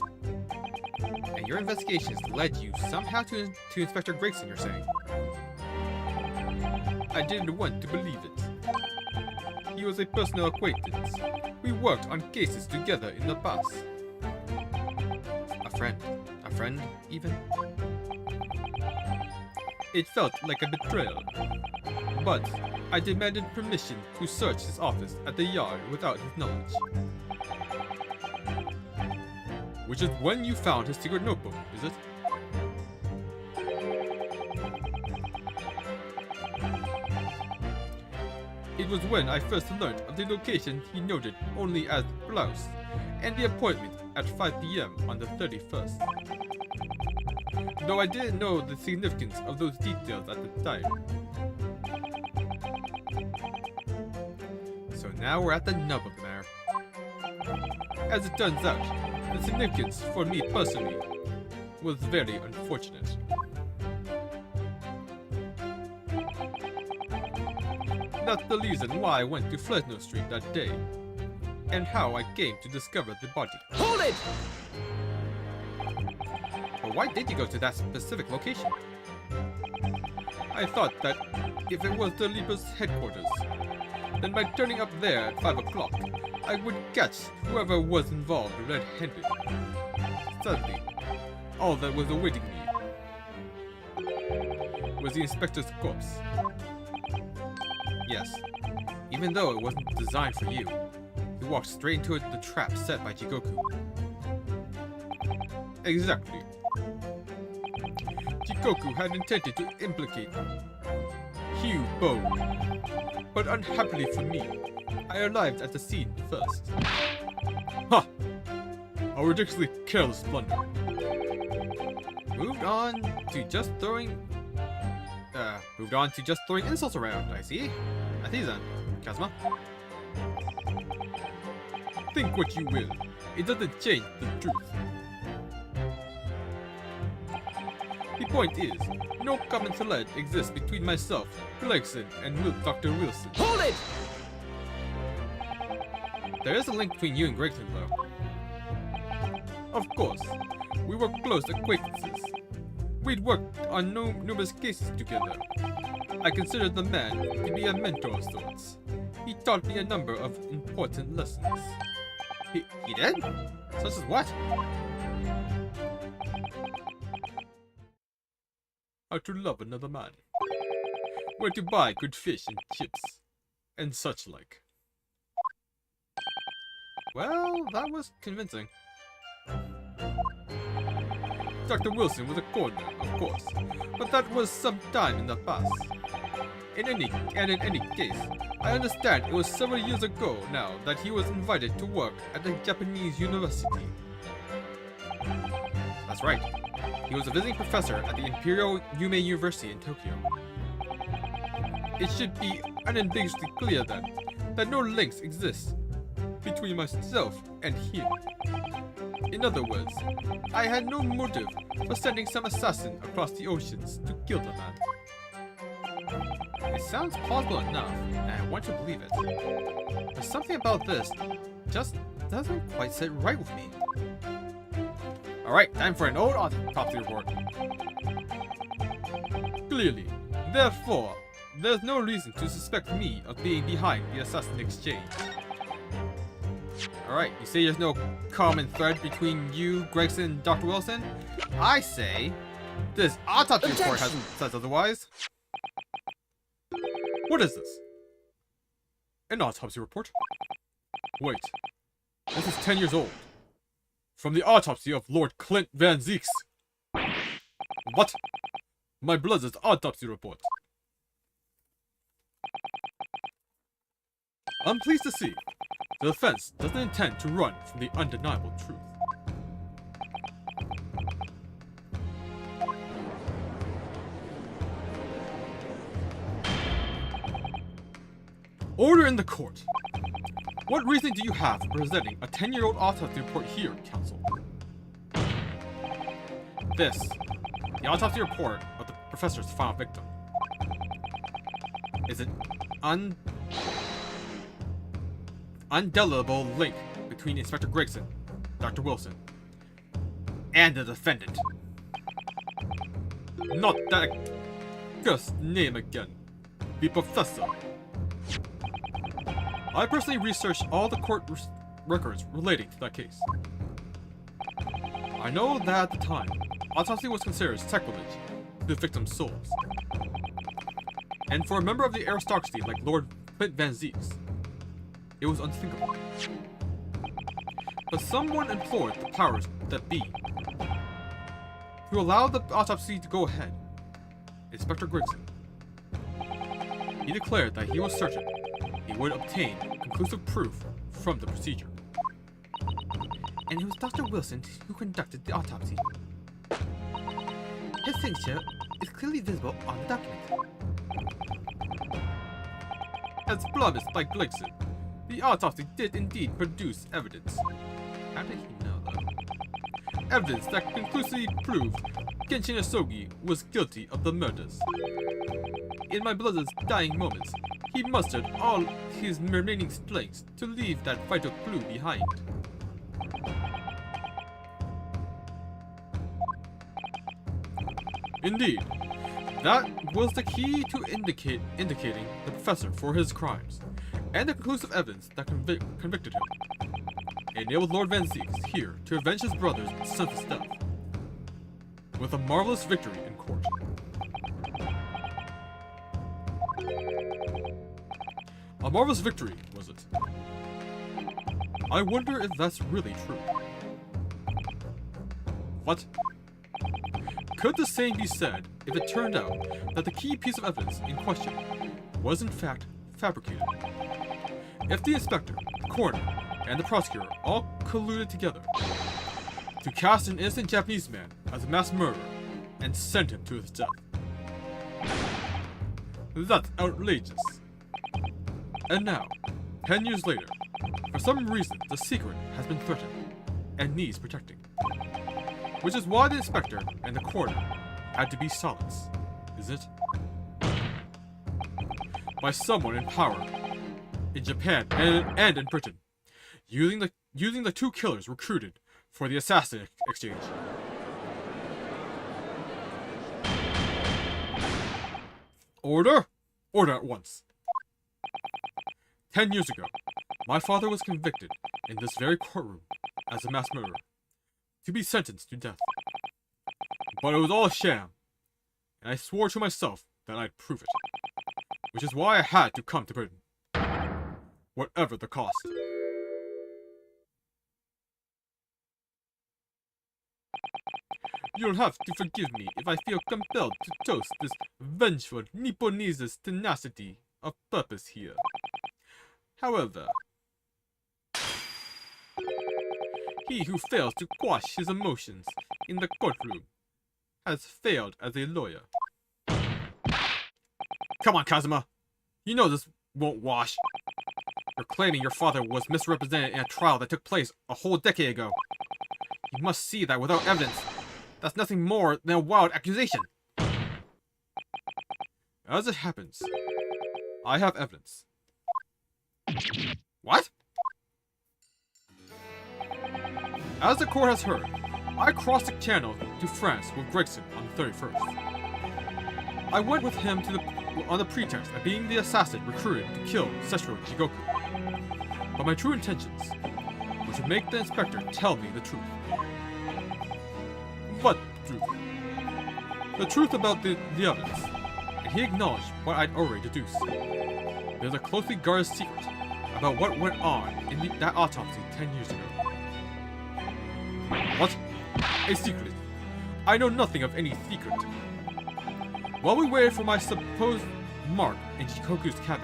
And your investigations led you somehow to Inspector Gregson, you're saying? I didn't want to believe it. He was a personal acquaintance. We worked on cases together in the past. A friend? A friend, even? It felt like a betrayal. But I demanded permission to search his office at the yard without his knowledge. Which is when you found his secret notebook, is it? It was when I first learned of the location he noted only as Blouse, and the appointment at 5 PM on the 31st. Though I didn't know the significance of those details at the time. So now we're at the nub of the matter. As it turns out, the significance for me personally was very unfortunate. That's the reason why I went to Fresno Street that day, and how I came to discover the body. Hold it! But why did you go to that specific location? I thought that if it was the Leaper's headquarters, then by turning up there at 5 o'clock, I would catch whoever was involved red-handed. Suddenly, all that was awaiting me was the inspector's corpse. Yes. Even though it wasn't designed for you, you walked straight into the trap set by Jigoku. Exactly. Jigoku had intended to implicate Hugh Bone, but unhappily for me, I arrived at the scene first. Ha! A ridiculously careless blunder. Moved on to just throwing insults around, I see. I see then, Kazuma. Think what you will, it doesn't change the truth. The point is, no common thread exists between myself, Gregson, and Dr. Wilson. Hold it! There is a link between you and Gregson, though. Of course, we were close acquaintances. We'd worked on numerous cases together. I considered the man to be a mentor of sorts. He taught me a number of important lessons. He did? Such as what? How to love another man. Where to buy good fish and chips. And such like. Well, that was convincing. Dr. Wilson was a coroner, of course, but that was some time in the past. In any case, I understand it was several years ago now that he was invited to work at a Japanese university. That's right. He was a visiting professor at the Imperial Yume University in Tokyo. It should be unambiguously clear then that no links exist between myself and him. In other words, I had no motive for sending some assassin across the oceans to kill the man. It sounds plausible enough, and I want to believe it. But something about this just doesn't quite sit right with me. Alright, time for an old autopsy report. Clearly, therefore, there's no reason to suspect me of being behind the assassin exchange. Alright, you say there's no common thread between you, Gregson, and Dr. Wilson? I say this autopsy report says otherwise. What is this? An autopsy report? Wait, this is 10 years old. From the autopsy of Lord Clint Van Zeeks. What? My brother's autopsy report. I'm pleased to see the defense doesn't intend to run from the undeniable truth. Order in the court. What reason do you have for presenting a 10-year-old autopsy report here, counsel? This, the autopsy report of the professor's final victim, is an undelible link between Inspector Gregson, Dr. Wilson, and the defendant. Not that cursed name again. The professor. I personally researched all the court records relating to that case. I know that at the time, autopsy was considered sacrilege to the victim's souls. And for a member of the aristocracy like Lord Clint Van Zeeks, it was unthinkable. But someone implored the powers that be to allow the autopsy to go ahead. Inspector Gregson. He declared that he was certain he would obtain conclusive proof from the procedure. And it was Dr. Wilson who conducted the autopsy. His signature is clearly visible on the document. As promised by Gregson, the autopsy did indeed produce evidence. How did he know, though? Evidence that conclusively proved Genshin Asogi was guilty of the murders. In my brother's dying moments, he mustered all his remaining strength to leave that vital clue behind. Indeed, that was the key to indicating the professor for his crimes, and the conclusive evidence that convicted him. It enabled Lord Van Zeeks here to avenge his brother's senseless death, with a marvelous victory in court. A marvelous victory, was it? I wonder if that's really true. What? Could the same be said if it turned out that the key piece of evidence in question was in fact fabricated? If the inspector, the coroner, and the prosecutor all colluded together to cast an innocent Japanese man as a mass murderer and send him to his death. That's outrageous. And now, 10 years later, for some reason the secret has been threatened and needs protecting. Which is why the inspector and the coroner had to be silenced, is it? By someone in power in Japan and in Britain, using the two killers recruited for the assassin exchange. Order! Order at once. 10 years ago, my father was convicted in this very courtroom as a mass murderer, to be sentenced to death. But it was all a sham, and I swore to myself that I'd prove it. Which is why I had to come to Britain. Whatever the cost. You'll have to forgive me if I feel compelled to toast this vengeful Nipponese's tenacity of purpose here. However, he who fails to quash his emotions in the courtroom has failed as a lawyer. Come on, Kazuma. You know this won't wash. You're claiming your father was misrepresented in a trial that took place a whole decade ago. You must see that without evidence, that's nothing more than a wild accusation. As it happens, I have evidence. What? As the court has heard, I crossed the channel to France with Gregson on the 31st. I went with him on the pretext of being the assassin recruited to kill Seshiro Jigoku. But my true intentions were to make the inspector tell me the truth. What truth? The truth about the evidence. And he acknowledged what I'd already deduced. There's a closely guarded secret about what went on in that autopsy 10 years ago. What? A secret? I know nothing of any secret. While we waited for my supposed mark in Jikoku's cabin,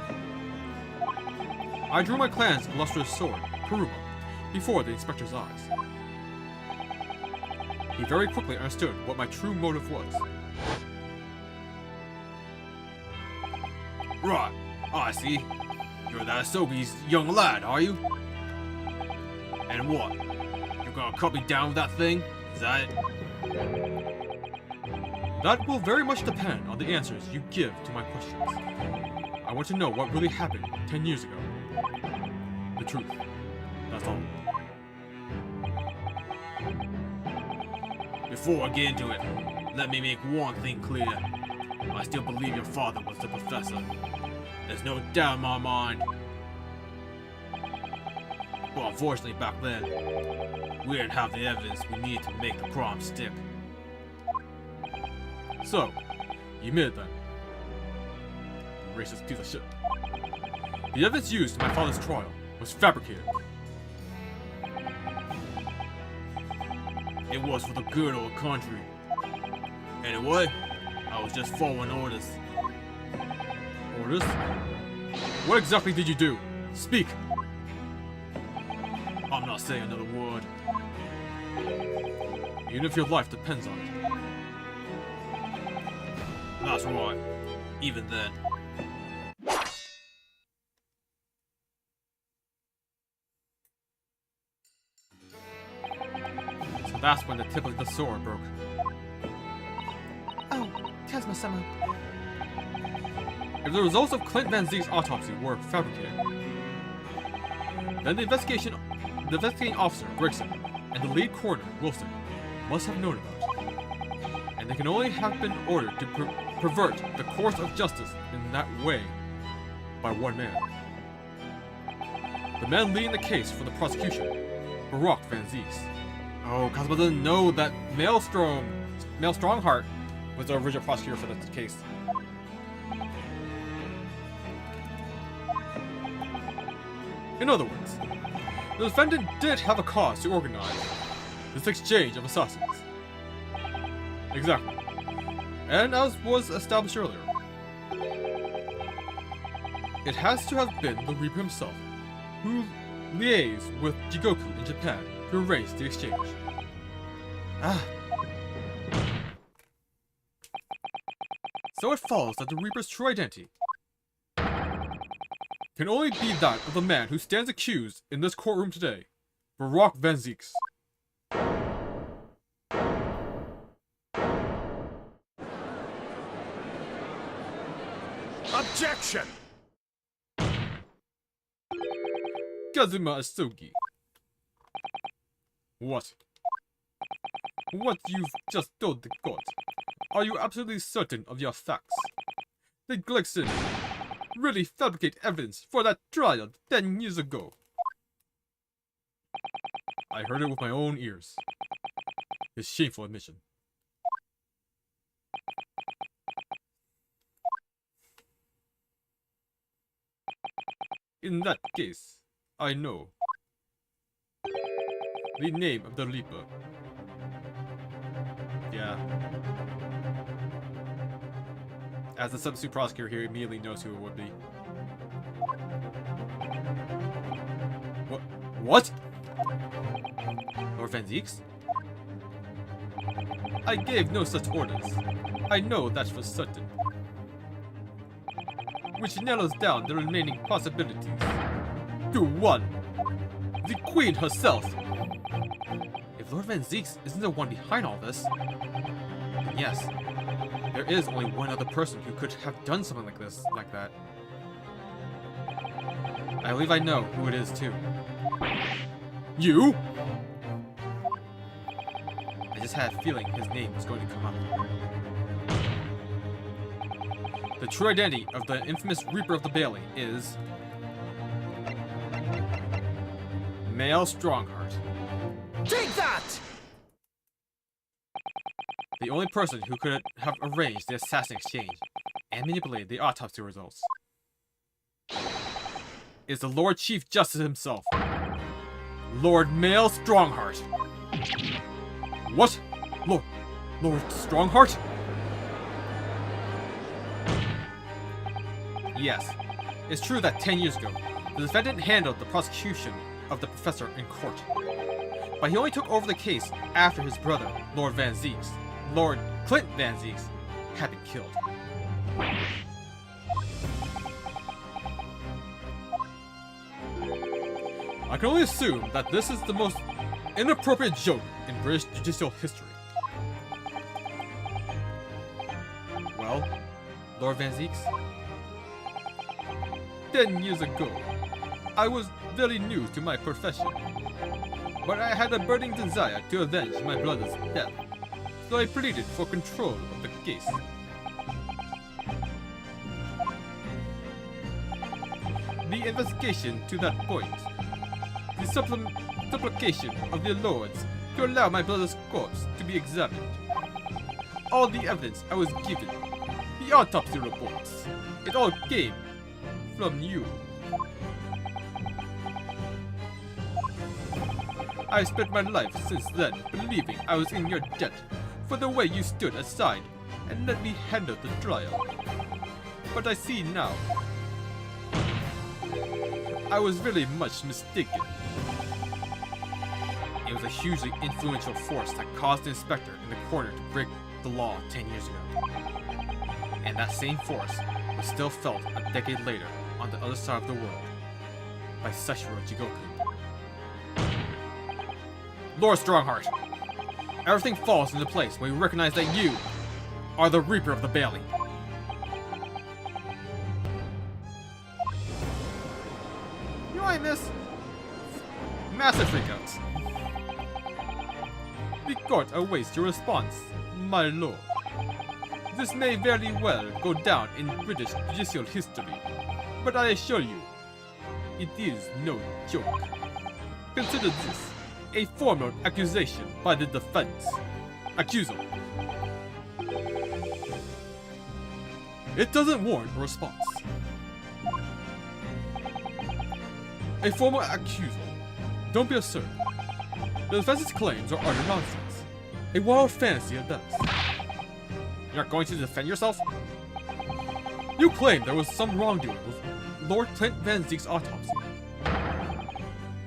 I drew my clan's illustrious sword, Kuruma, before the inspector's eyes. He very quickly understood what my true motive was. Right, I see. You're that Asobi's young lad, are you? And what? You're gonna cut me down with that thing? Is that it? That will very much depend on the answers you give to my questions. I want to know what really happened 10 years ago. The truth. That's all. Before I get into it, let me make one thing clear. I still believe your father was the professor. There's no doubt in my mind. But unfortunately back then, we didn't have the evidence we needed to make the crime stick. So, you admit it then. You racist piece of shit. The evidence used in my father's trial was fabricated. It was for the good of the country. Anyway, I was just following orders. Orders? What exactly did you do? Speak! I'm not saying another word. Even if your life depends on it. That's right. Even then. So that's when the tip of the sword broke. Oh, Kazuma-sama. If the results of Clint Van Zeke's autopsy were fabricated, then the investigating officer, Gregson, and the lead coroner, Wilson, must have known about it. And they can only have been ordered to pervert the course of justice in that way by one man. The man leading the case for the prosecution, Barack Van Zeeks. Oh, Kazuma didn't know that Mel Strongheart was the original prosecutor for the case. In other words, the defendant did have a cause to organize this exchange of assassins. Exactly. And as was established earlier, it has to have been the Reaper himself who liaised with Jigoku in Japan to arrange the exchange. So it follows that the Reaper's true identity can only be that of the man who stands accused in this courtroom today, Barack Van Zeeks. Objection! Kazuma Asogi. What? What you've just told the court. Are you absolutely certain of your facts? Did Gregson really fabricate evidence for that trial 10 years ago? I heard it with my own ears. His shameful admission. In that case, I know the name of the Reaper. Yeah. As the substitute prosecutor here immediately knows who it would be. What? Lord Van Zeeks? I gave no such orders. I know that for certain. which narrows down the remaining possibilities to one: the Queen herself. If Lord Van Zieks isn't the one behind all this, then yes, there is only one other person who could have done something like that. I believe I know who it is too. You? I just had a feeling his name was going to come up. The true identity of the infamous Reaper of the Bailey is Male Strongheart. Take that! The only person who could have arranged the assassin exchange and manipulated the autopsy results is the Lord Chief Justice himself, Lord Male Strongheart. What? Lord Strongheart? Yes, it's true that 10 years ago, the defendant handled the prosecution of the professor in court. But he only took over the case after his brother, Lord Clint Van Zieks, had been killed. I can only assume that this is the most inappropriate joke in British judicial history. Well, Lord Van Zieks? 10 years ago, I was very new to my profession, but I had a burning desire to avenge my brother's death, so I pleaded for control of the case. The investigation to that point, the supplication of the lords to allow my brother's corpse to be examined, all the evidence I was given, the autopsy reports, it all came from you. I spent my life since then believing I was in your debt for the way you stood aside and let me handle the trial. But I see now, I was really much mistaken. It was a hugely influential force that caused the inspector in the corner to break the law 10 years ago. And that same force was still felt a decade later on the other side of the world by Seshiro Jigoku. Lord Strongheart, everything falls into place when we recognize that you are the Reaper of the Bailey. You know what I miss? Massive freakouts. The court awaits your response, my lord. This may very well go down in British judicial history, but I assure you, it is no joke. Consider this a formal accusation by the defense. Accuser. It doesn't warrant a response. A formal accuser. Don't be absurd. The defense's claims are utter nonsense. A wild fantasy at best. You're not going to defend yourself? You claim there was some wrongdoing with Lord Clint Van Zieks' autopsy.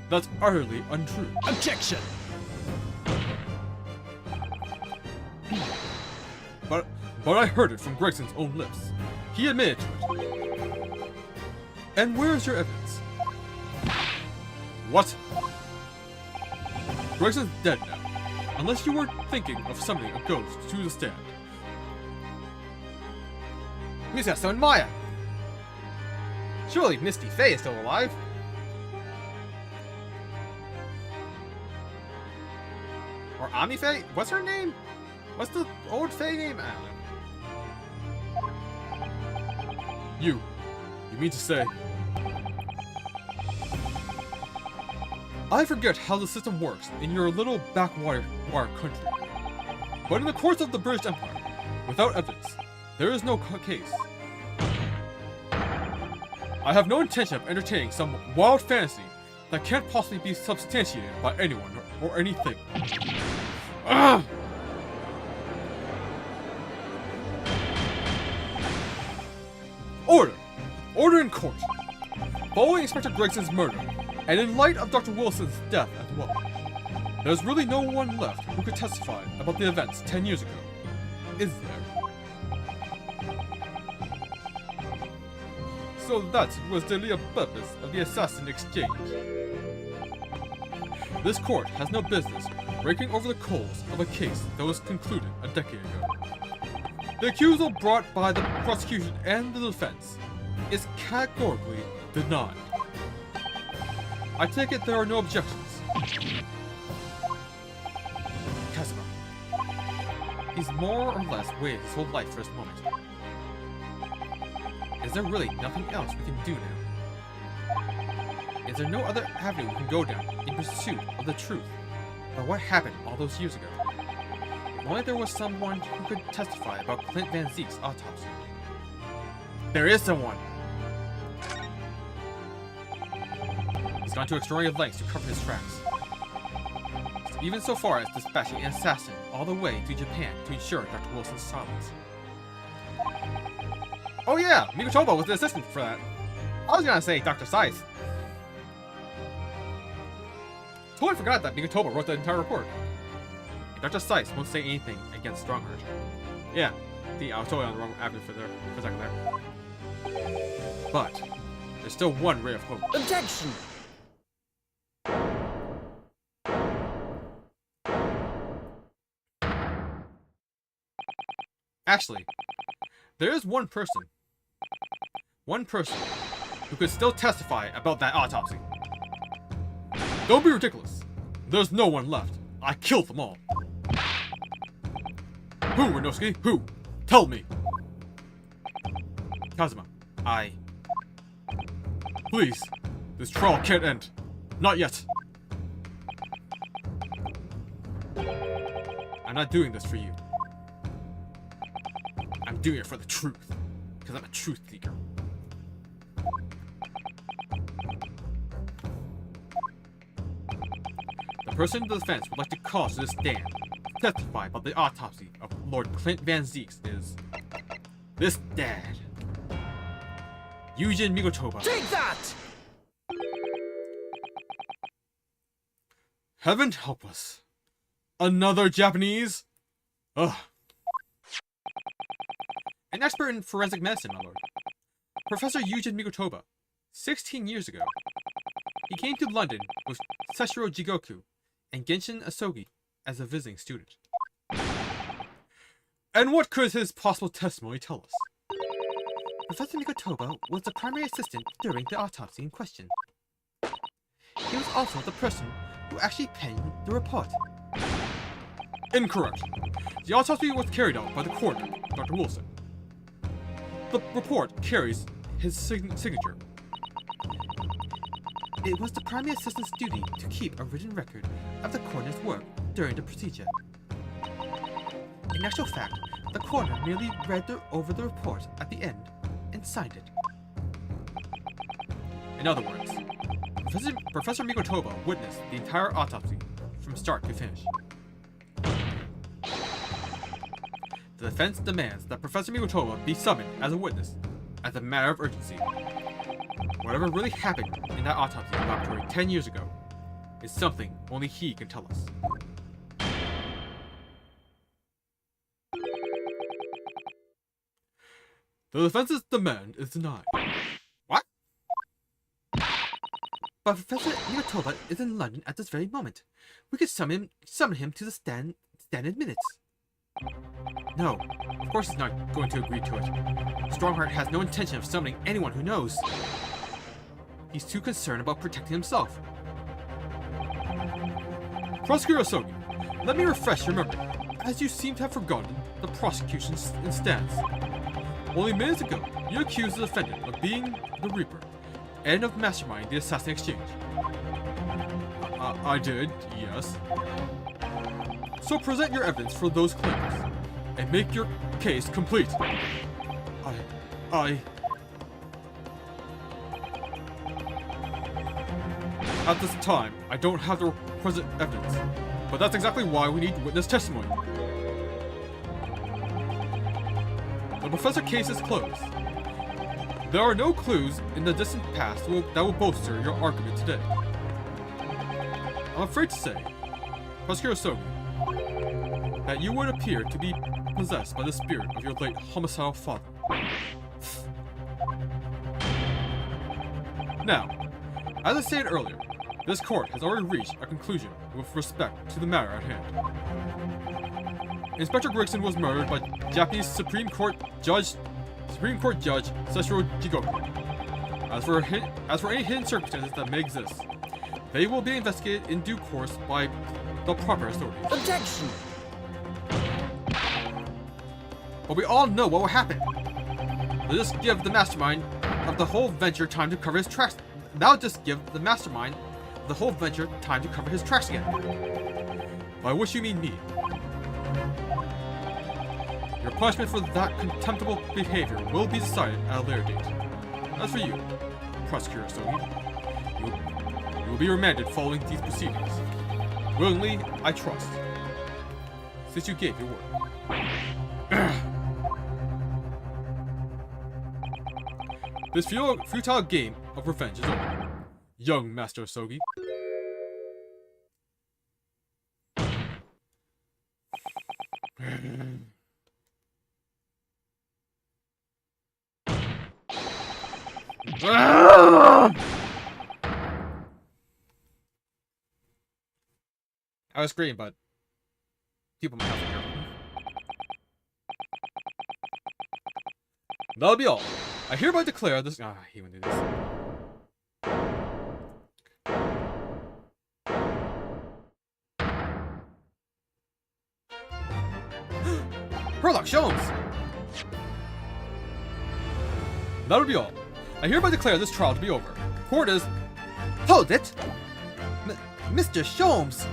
That's utterly untrue. Objection! But I heard it from Gregson's own lips. He admitted to it. And where is your evidence? What? Gregson's dead now. Unless you were thinking of summoning a ghost to the stand. We just gotta summon Maya. Surely Misty Faye is still alive. Or Ami Faye? What's her name? What's the old Faye name? I don't know. You mean to say... I forget how the system works in your little backwater country. But in the courts of the British Empire, without evidence, there is no case. I have no intention of entertaining some wild fantasy that can't possibly be substantiated by anyone or anything. Ugh! Order! Order in court! Following Inspector Gregson's murder, and in light of Dr. Wilson's death as well, there's really no one left who could testify about the events 10 years ago, is there? So that was the real purpose of the assassin exchange. This court has no business raking over the coals of a case that was concluded a decade ago. The accusal brought by the prosecution and the defense is categorically denied. I take it there are no objections. Kazuma. He's more or less waited his whole life for this moment. Is there really nothing else we can do now? Is there no other avenue we can go down in pursuit of the truth about what happened all those years ago? If only there was someone who could testify about Clint Van Zeek's autopsy. There is someone! He's gone to extraordinary lengths to cover his tracks. Even so far as dispatching an assassin all the way to Japan to ensure Dr. Wilson's silence. Oh yeah, Mikotoba was the assistant for that. I was gonna say Dr. Scythe. Totally forgot that Mikotoba wrote the entire report. And Dr. Scythe won't say anything against Strongheart. Yeah, see, I was totally on the wrong avenue for a second there. But there's still one ray of hope. Objection! Actually, there is one person who could still testify about that autopsy. Don't be ridiculous. There's no one left. I killed them all. Who, Renosuke? Who? Tell me. Kazuma, Please, this trial can't end. Not yet. I'm not doing this for you. I'm doing it for the truth, because I'm a truth seeker. The person in the defense would like to call to the stand to testify about the autopsy of Lord Clint Van Zeek is this dad, Yujin Mikotoba. Take that! Heaven help us. Another Japanese? Ugh. An expert in forensic medicine, my lord. Professor Yujin Mikotoba, 16 years ago. He came to London with Seshiro Jigoku and Genshin Asogi as a visiting student. And what could his possible testimony tell us? Professor Mikotoba was the primary assistant during the autopsy in question. He was also the person who actually penned the report. Incorrect. The autopsy was carried out by the coroner, Dr. Wilson. The report carries his signature. It was the primary assistant's duty to keep a written record of the coroner's work during the procedure. In actual fact, the coroner merely read over the report at the end and signed it. In other words, Professor Mikotoba witnessed the entire autopsy from start to finish. The defense demands that Professor Mikotoba be summoned as a witness as a matter of urgency. Whatever really happened in that autopsy laboratory 10 years ago is something only he can tell us. The defense's demand is denied. What? But Professor Mikotoba is in London at this very moment. We could summon him to the stand in minutes. No, of course he's not going to agree to it. Strongheart has no intention of summoning anyone who knows. He's too concerned about protecting himself. Prosecutor Asogi, let me refresh your memory, as you seem to have forgotten the prosecution's stance. Only minutes ago, you accused the defendant of being the Reaper, and of masterminding the assassin exchange. I did, yes. So present your evidence for those claims, and make your case complete. At this time, I don't have the present evidence, but that's exactly why we need witness testimony. The professor case is closed. There are no clues in the distant past that will bolster your argument today. I'm afraid to say, Prosecutor Asogi, that you would appear to be possessed by the spirit of your late homicidal father. Now, as I stated earlier, this court has already reached a conclusion with respect to the matter at hand. Inspector Gregson was murdered by Japanese Supreme Court Judge Seshiro Jigoku. As for any hidden circumstances that may exist, they will be investigated in due course by the proper authorities. Objection! But we all know what will happen. They'll just give the mastermind of the whole venture time to cover his tracks. That'll just give the mastermind of the whole venture time to cover his tracks again. By which you mean me. Your punishment for that contemptible behavior will be decided at a later date. As for you, Prosecutor Sogi, you will be remanded following these proceedings. Willingly, I trust, since you gave your word. This futile game of revenge is over, young Master Sogi. I was screaming, but people might have to hear. That'll be all. I hereby declare this. Ah, he wouldn't do this. Herlock Sholmes! That'll be all. I hereby declare this trial to be over. Court is. Hold it! Mr. Sholmes!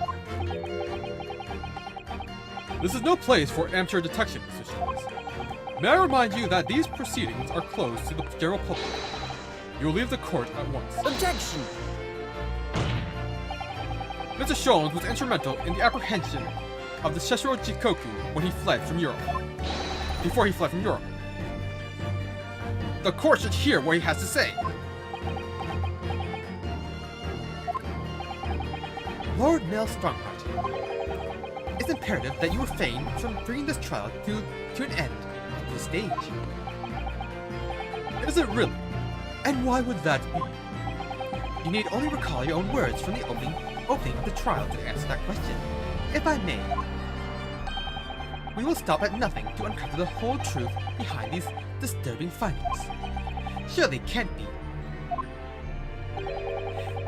This is no place for amateur detection, Mr. Sholmes. May I remind you that these proceedings are closed to the general public. You will leave the court at once. Objection! Mr. Sholmes was instrumental in the apprehension of the Seshiro Jikoku when he fled from Europe. Before he fled from Europe. The court should hear what he has to say. Lord Mel Strongheart, it's imperative that you refrain from bringing this trial to an end at this stage. Is it really? And why would that be? You need only recall your own words from the opening of the trial to answer that question. If I may, we will stop at nothing to uncover the whole truth behind these disturbing findings. Surely it can't be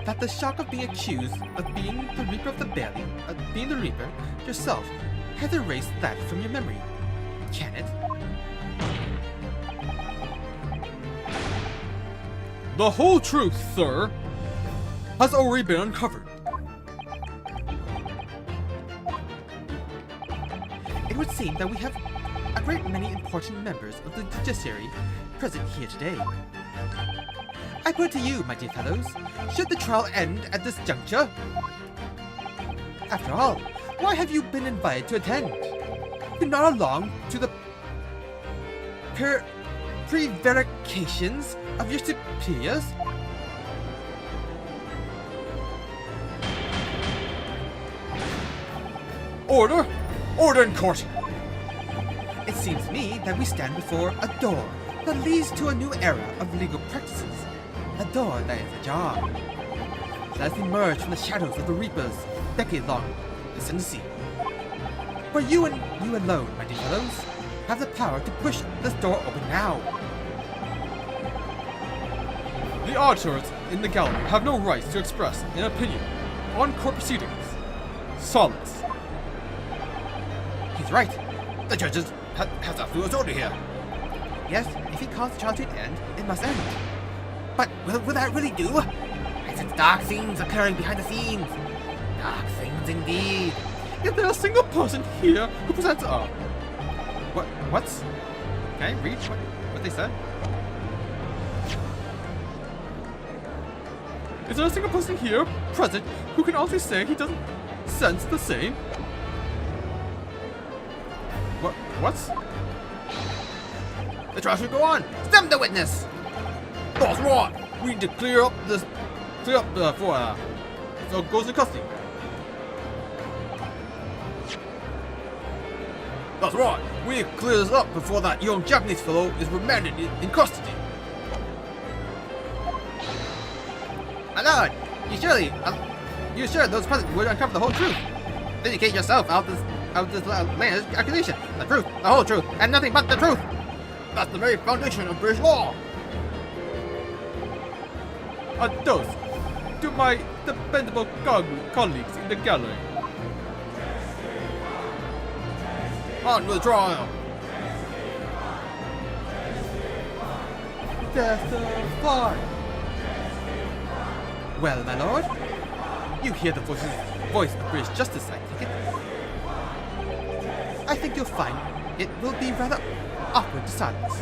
that the shock of being accused of being the Reaper of the Valley, being the Reaper yourself, has erased that from your memory. Can it? The whole truth, sir, has already been uncovered. It would seem that we have a great many important members of the judiciary present here today. I put it to you, my dear fellows, should the trial end at this juncture? After all, why have you been invited to attend? You're not along to the prevarications of your superiors? Order! Order in court! It seems to me that we stand before a door that leads to a new era of legal practices. A door that is ajar. Let us emerge from the shadows of the Reaper's decade-long ascendancy. For you and you alone, my dear fellows, have the power to push this door open now. The auditors in the gallery have no rights to express an opinion on court proceedings. Silence. He's right. The judge has absolute authority here. Yes, if he calls the trial to an end, it must end. But will that really do? I sense dark things occurring behind the scenes. Dark things indeed. Is there a single person here who presents what's? Can I read what they said? Is there a single person here present who can honestly say he doesn't sense the same? What's? The trial should go on. Stem the witness. Boss Rod, we need to clear up before so goes in custody. That's right. We need to clear this up before that young Japanese fellow is remanded in custody. My lord, you sure those presents would uncover the whole truth? Vindicate yourself out of this land's accusation. The truth, the whole truth, and nothing but the truth. That's the very foundation of British law. A toast to my dependable colleagues in the gallery. On with the trial. Testify. Well, my lord, you hear the voice of British justice, I take it. I think you'll find it will be rather awkward to silence.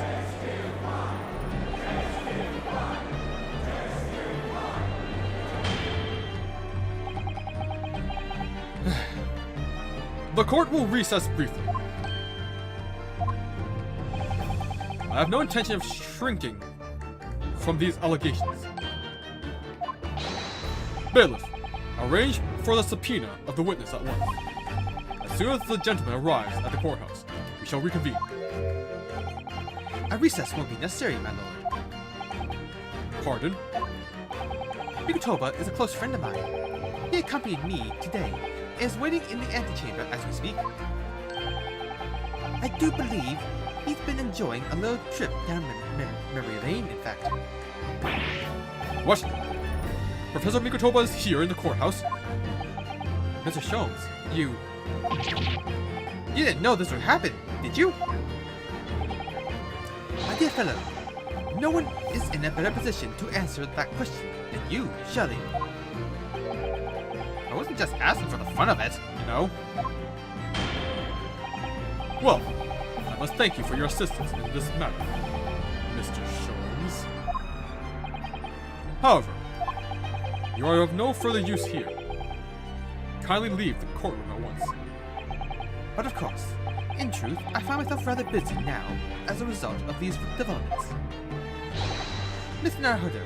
The court will recess briefly. I have no intention of shrinking from these allegations. Bailiff, arrange for the subpoena of the witness at once. As soon as the gentleman arrives at the courthouse, we shall reconvene. A recess won't be necessary, my lord. Pardon? VTuber is a close friend of mine. He accompanied me today and is waiting in the antechamber as we speak. I do believe he's been enjoying a little trip down memory lane, in fact. What? Professor Mikotoba is here in the courthouse? Mr. Sholmes, you didn't know this would happen, did you? My dear fellow, no one is in a better position to answer that question than you, Shelley. I wasn't just asking for the fun of it, you know? Well, I must thank you for your assistance in this matter, Mr. Sholmes. However, you are of no further use here. Kindly leave the courtroom at once. But of course, in truth, I find myself rather busy now as a result of these developments. Mr. Naruhodo.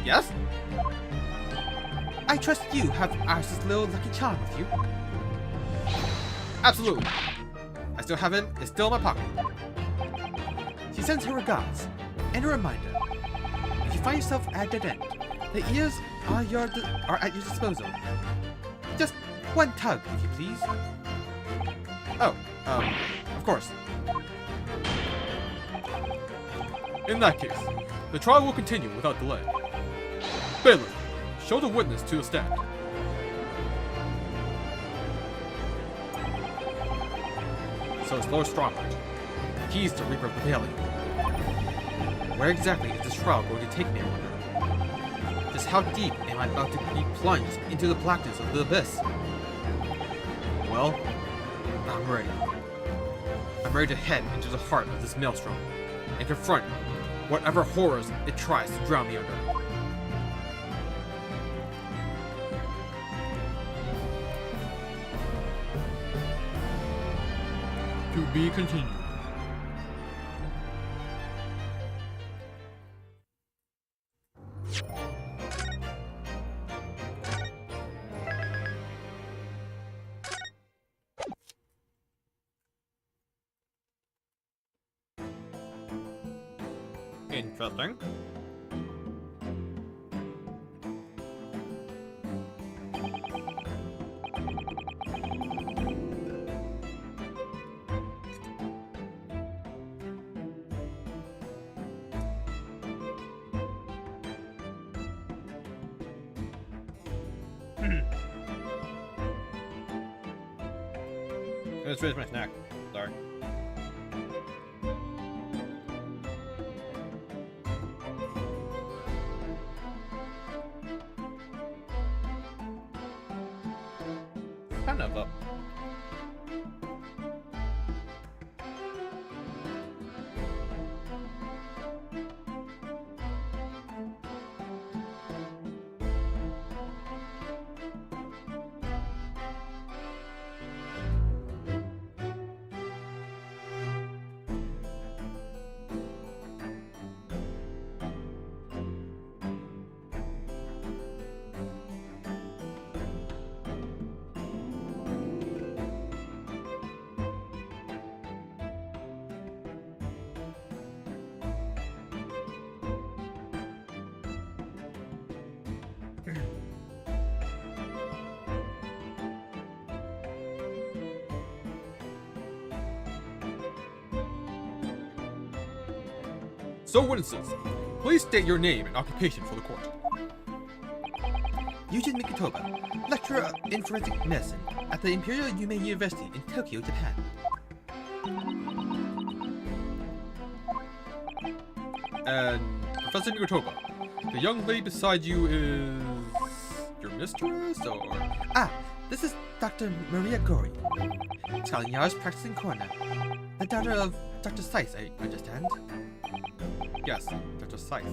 Yes? I trust you have Iris' little lucky charm with you. Absolutely. I still have it. It's still in my pocket. She sends her regards, and a reminder. If you find yourself at a dead end, the ears are at your disposal. Just one tug, if you please. Oh, of course. In that case, the trial will continue without delay. Bailiff, show the witness to the stand. So it's Lord Strongheart. He's the Reaper of the Bailey. Where exactly is this trial going to take me, I wonder? Just how deep am I about to be plunged into the blackness of the abyss? Well, I'm ready. I'm ready to head into the heart of this maelstrom and confront whatever horrors it tries to drown me under. To be continued. Interesting. Let's finish my snack. Sorry. Kind of up. So witnesses, please state your name and occupation for the court. Yujin Mikutoba, lecturer in forensic medicine at the Imperial Yume University in Tokyo, Japan. And Professor Mikotoba, the young lady beside you is your mistress, or? Ah, this is Dr. Maria Gori, Scotland Yard's practicing coroner. The daughter of Dr. Seiss, I understand. Yes, Dr. Scythe.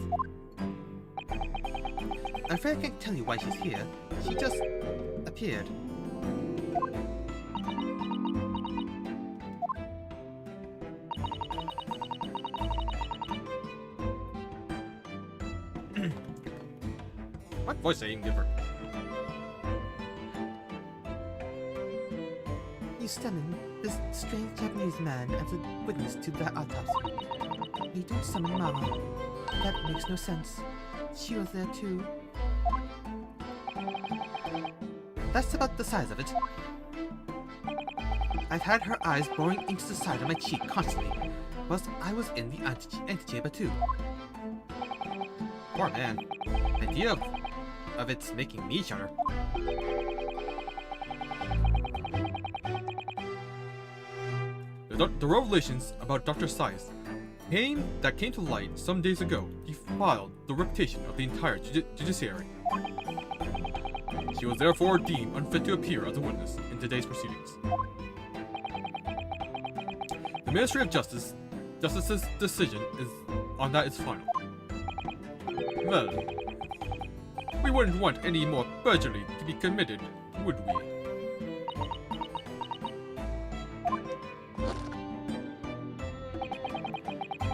I'm afraid I can't tell you why she's here. She just appeared. What voice I even give her? You summon this strange Japanese man as a witness to the autopsy. You don't summon Mama. That makes no sense. She was there too. That's about the size of it. I've had her eyes boring into the side of my cheek constantly, whilst I was in the antechamber too. Poor man. The idea of it's making me shudder. The revelations about Dr. Scythe that came to light some days ago defiled the reputation of the entire judiciary. She was therefore deemed unfit to appear as a witness in today's proceedings. The Ministry of Justice's decision on that is final. Well, we wouldn't want any more perjury to be committed, would we?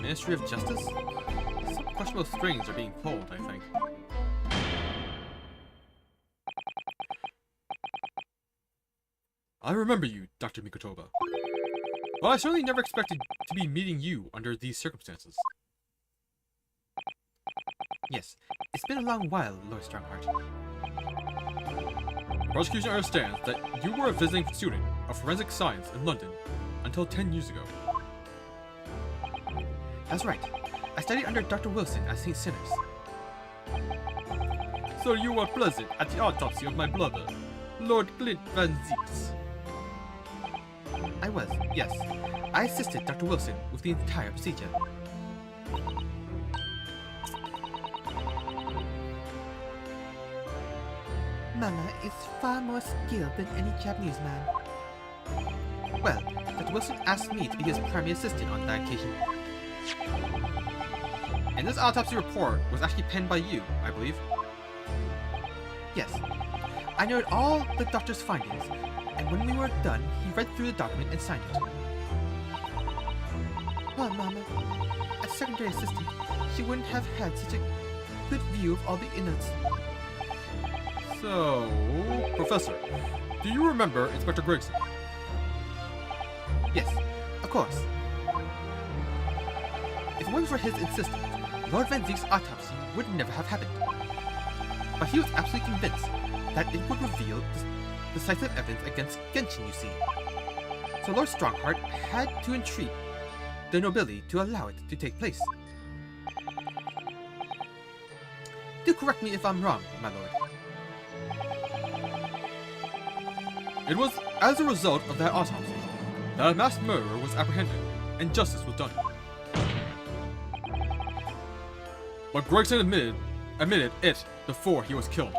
Ministry of Justice? Some questionable strings are being pulled, I think. I remember you, Dr. Mikotoba. But I certainly never expected to be meeting you under these circumstances. Yes, it's been a long while, Lord Strongheart. The prosecution understands that you were a visiting student of forensic science in London until 10 years ago. That's right. I studied under Dr. Wilson at St. Sinners. So you were present at the autopsy of my brother, Lord Clint Van Zeeks. I was, yes. I assisted Dr. Wilson with the entire procedure. Mama is far more skilled than any Japanese man. Well, Dr. Wilson asked me to be his primary assistant on that occasion. And this autopsy report was actually penned by you, I believe. Yes. I noted all the doctor's findings, and when we were done, he read through the document and signed it. Well, Mama, as secondary assistant, she wouldn't have had such a good view of all the innards. So, Professor, do you remember Inspector Gregson? Yes, of course. If it weren't for his insistence, Lord Van Zeek's autopsy would never have happened. But he was absolutely convinced that it would reveal the decisive evidence against Genshin, you see. So Lord Strongheart had to entreat the nobility to allow it to take place. Do correct me if I'm wrong, my lord. It was as a result of that autopsy that a mass murderer was apprehended and justice was done. But Gregson admitted it before he was killed.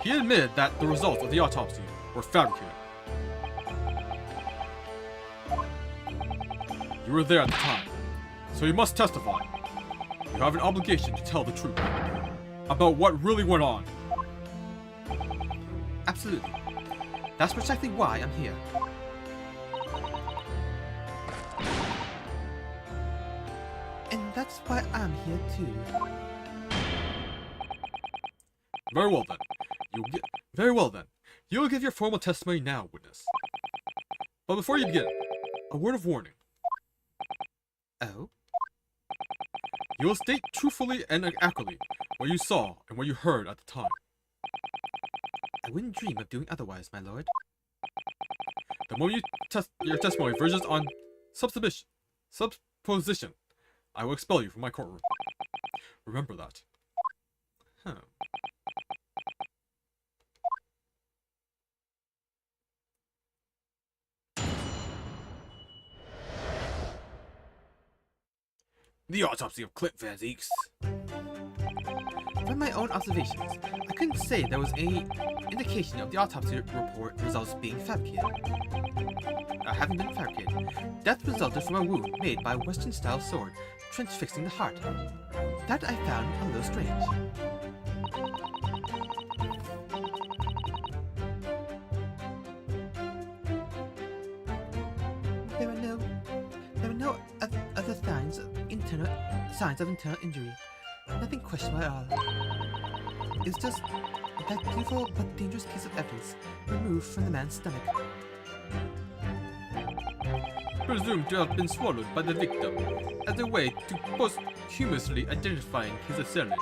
He admitted that the results of the autopsy were fabricated. You were there at the time, so you must testify. You have an obligation to tell the truth about what really went on. Absolutely. That's precisely why I'm here. And that's why I'm here too. Very well then. You will give your formal testimony now, witness. But before you begin, a word of warning. Oh? You will state truthfully and accurately what you saw and what you heard at the time. I wouldn't dream of doing otherwise, my lord. The moment your testimony verges on supposition, I will expel you from my courtroom. Remember that. Huh. The autopsy of Clint Van Zeeks. From my own observations, I couldn't say there was any indication of the autopsy report results being fabricated. Having been fabricated, death resulted from a wound made by a Western-style sword, transfixing the heart. That I found a little strange. There were no other signs of internal injury. Nothing questionable at all. It's just that beautiful but dangerous piece of evidence removed from the man's stomach. Presumed to have been swallowed by the victim as a way to posthumously identifying his assailant.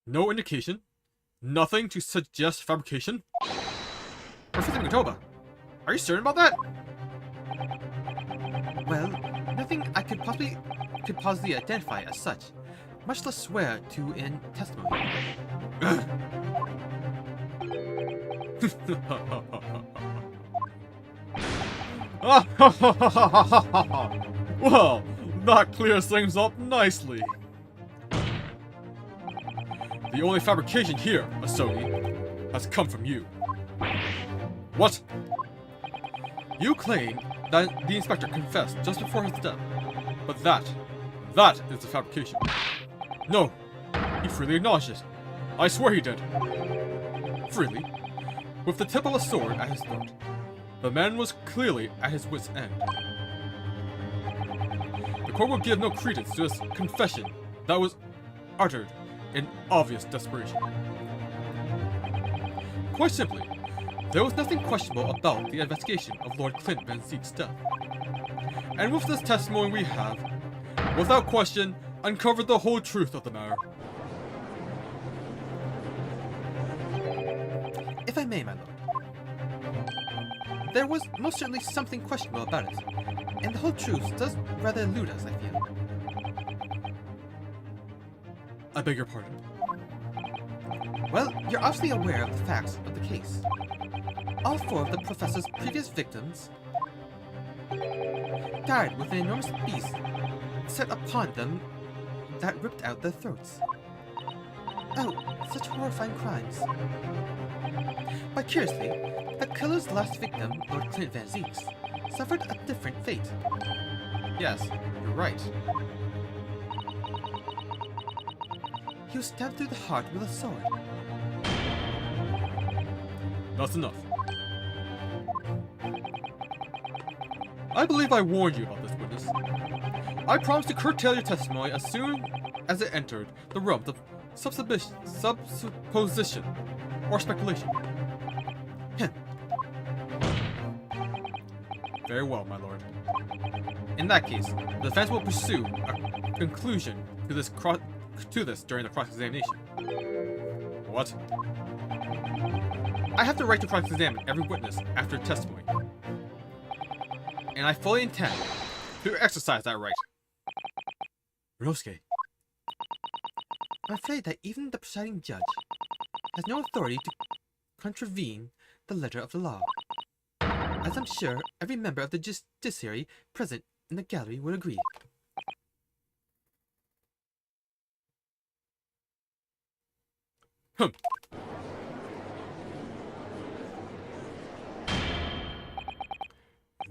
No indication? Nothing to suggest fabrication? Professor Matoba, are you certain about that? Well, nothing I could possibly identify as such, much less swear to in testimony. Well, that clears things up nicely. The only fabrication here, Asoni, has come from you. What? You claim that the inspector confessed just before his death, but that is the fabrication. No, he freely acknowledged it. I swear he did. Freely, with the tip of a sword at his throat. The man was clearly at his wit's end. The court will give no credence to his confession that was uttered in obvious desperation. Quite simply, there was nothing questionable about the investigation of Lord Clint Van Zeek's death. And with this testimony we have, without question, uncovered the whole truth of the matter. If I may, my lord. There was most certainly something questionable about it, and the whole truth does rather elude us, I feel. I beg your pardon. Well, you're obviously aware of the facts of the case. All four of the professor's previous victims died with an enormous beast set upon them that ripped out their throats. Oh, such horrifying crimes. But curiously, the killer's last victim, Lord Clint Van Zeeks, suffered a different fate. Yes, you're right. He was stabbed through the heart with a sword. That's enough. I believe I warned you about this, witness. I promised to curtail your testimony as soon as it entered the realm of supposition or speculation. Very well, my lord. In that case, the defense will pursue a conclusion to this during the cross-examination. What? I have the right to cross-examine every witness after testimony. And I fully intend to exercise that right. Ryosuke. I'm afraid that even the presiding judge has no authority to contravene the letter of the law, as I'm sure every member of the judiciary present in the gallery would agree.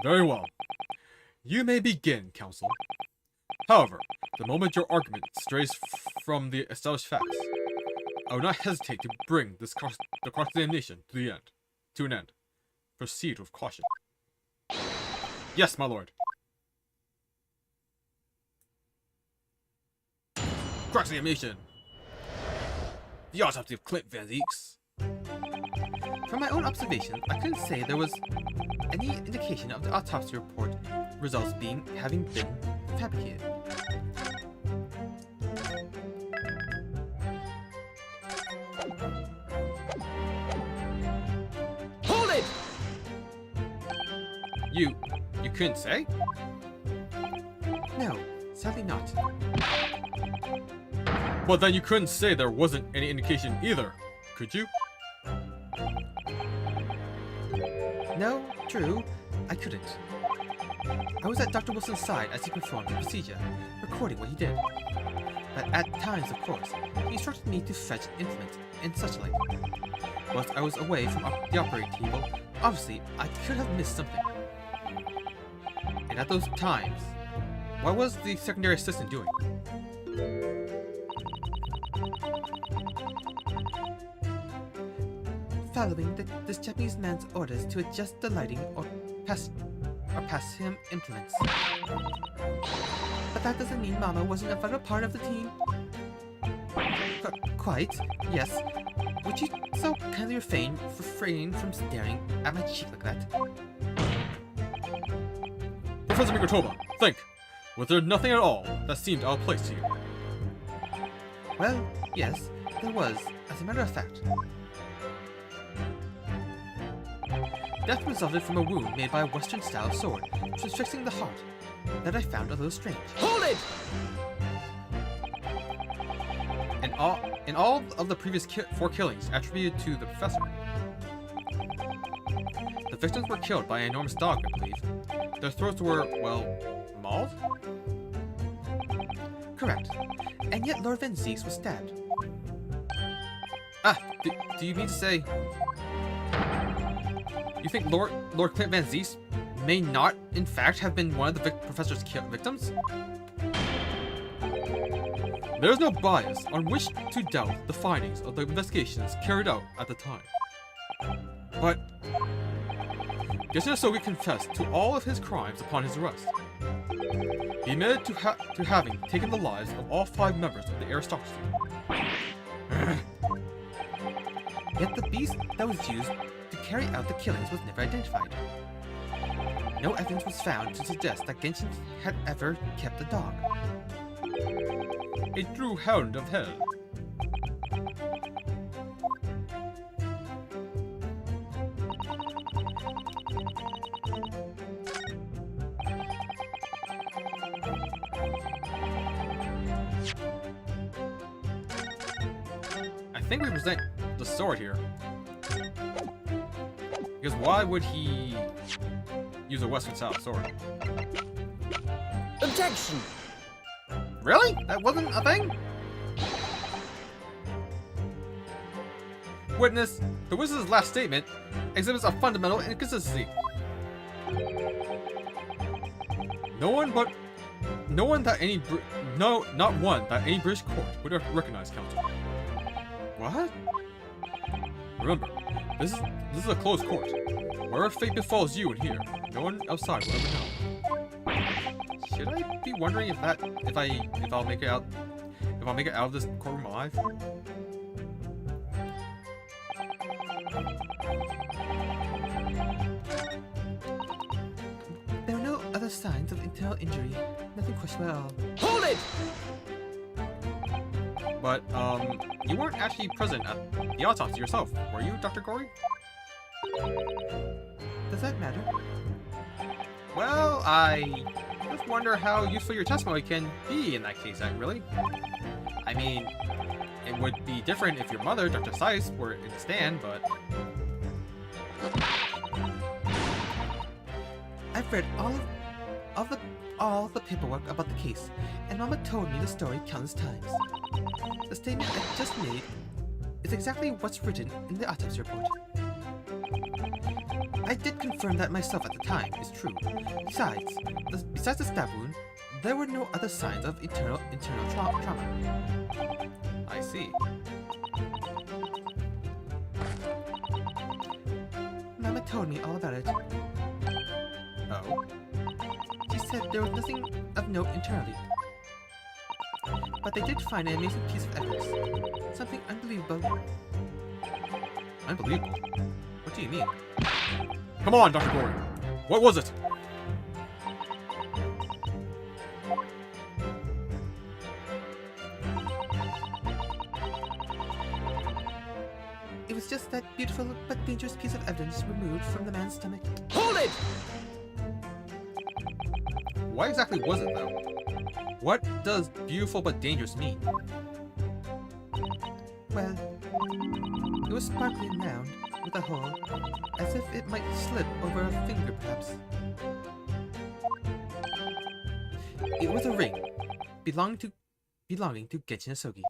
Very well. You may begin, counsel. However, the moment your argument strays from the established facts, I will not hesitate to bring the cross-examination to an end. Proceed with caution. Yes, my lord. Cross-examination. The autopsy of Clint Van Zeeks. From my own observation, I couldn't say there was any indication of the autopsy report results having been fabricated. Hold it! couldn't say? No, sadly not. But then you couldn't say there wasn't any indication either, could you? No, true, I couldn't. I was at Dr. Wilson's side as he performed the procedure, recording what he did. But at times, of course, he instructed me to fetch an implement and such like. Whilst I was away from the operating table, obviously, I could have missed something. And at those times, What was the secondary assistant doing? following this Japanese man's orders to adjust the lighting or pass him implements. But that doesn't mean Mama wasn't a vital part of the team. Quite, yes. Would you so kindly refrain from staring at my cheek like that? Professor Mikotoba, think! Was there nothing at all that seemed out of place to you? Well, yes, there was, as a matter of fact. Death resulted from a wound made by a Western-style sword, which was fixing the heart. That I found a little strange. Hold it! In all of the previous 4 killings attributed to the professor, the victims were killed by an enormous dog, I believe. Their throats were, well, mauled? Correct. And yet Lord Van Zees was stabbed. Ah, do you mean to say... You think Lord Clint Van Zees may not, in fact, have been one of the professor's victims? There is no bias on which to doubt the findings of the investigations carried out at the time. But Yoshinosuke confessed to all of his crimes upon his arrest. He admitted to having taken the lives of all 5 members of the aristocracy. Yet the beast that was used to carry out the killings was never identified. No evidence was found to suggest that Genshin had ever kept a dog. A true hound of hell. I think we present the sword here. Because why would he use a Western style sword? Objection! Really? That wasn't a thing? Witness, the wizard's last statement exhibits a fundamental inconsistency. Not one that any British court would recognize, Counsel. What? Remember, this is a closed court. Wherever fate befalls you in here, no one outside will ever know. Should I be wondering if I'll make it out of this courtroom alive? There were no other signs of internal injury. Nothing questionable at all. Hold it! But, you weren't actually present at the autopsy yourself, were you, Dr. Gory? Does that matter? Well, I just wonder how useful your testimony can be in that case, really. I mean, it would be different if your mother, Dr. Seiss, were in the stand, but... I've read all the paperwork about the case, and Mama told me the story countless times. The statement I just made is exactly what's written in the autopsy report. I did confirm that myself at the time, is true. Besides the stab wound, there were no other signs of internal trauma. I see. Mama told me all about it. Oh. She said there was nothing of note internally. But they did find an amazing piece of evidence. Something unbelievable. Unbelievable? What do you mean? Come on, Dr. Gory. What was it? It was just that beautiful but dangerous piece of evidence removed from the man's stomach. Hold it! What exactly was it, though? What does beautiful but dangerous mean? Well, it was sparkling round with a hole, as if it might slip over a finger, perhaps. It was a ring belonging to Genshin Asogi.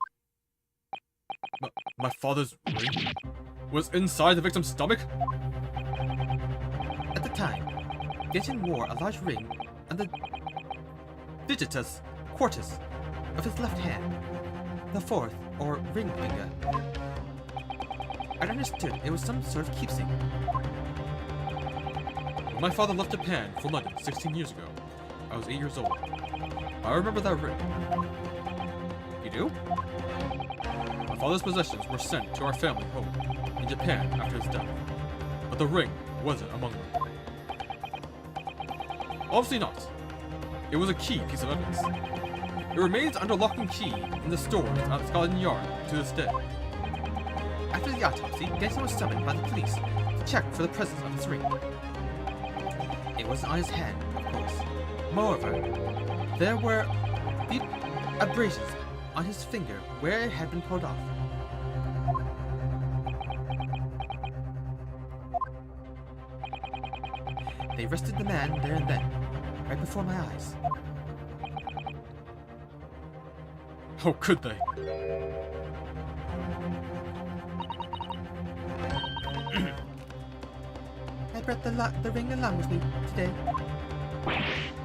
My father's ring was inside the victim's stomach? At the time, Genshin wore a large ring on the digitus quartus of his left hand, the fourth, or ring finger. I understood it was some sort of keepsake. When my father left Japan for London 16 years ago, I was 8 years old. I remember that ring. You do? My father's possessions were sent to our family home in Japan after his death, but the ring wasn't among them. Obviously not. It was a key piece of evidence. It remains under lock and key in the stores at Scotland Yard to this day. After the autopsy, Genshin was summoned by the police to check for the presence of his ring. It wasn't on his hand, of course. Moreover, there were deep abrasions on his finger where it had been pulled off. They arrested the man there and then, right before my eyes. How could they? I brought the ring along with me today.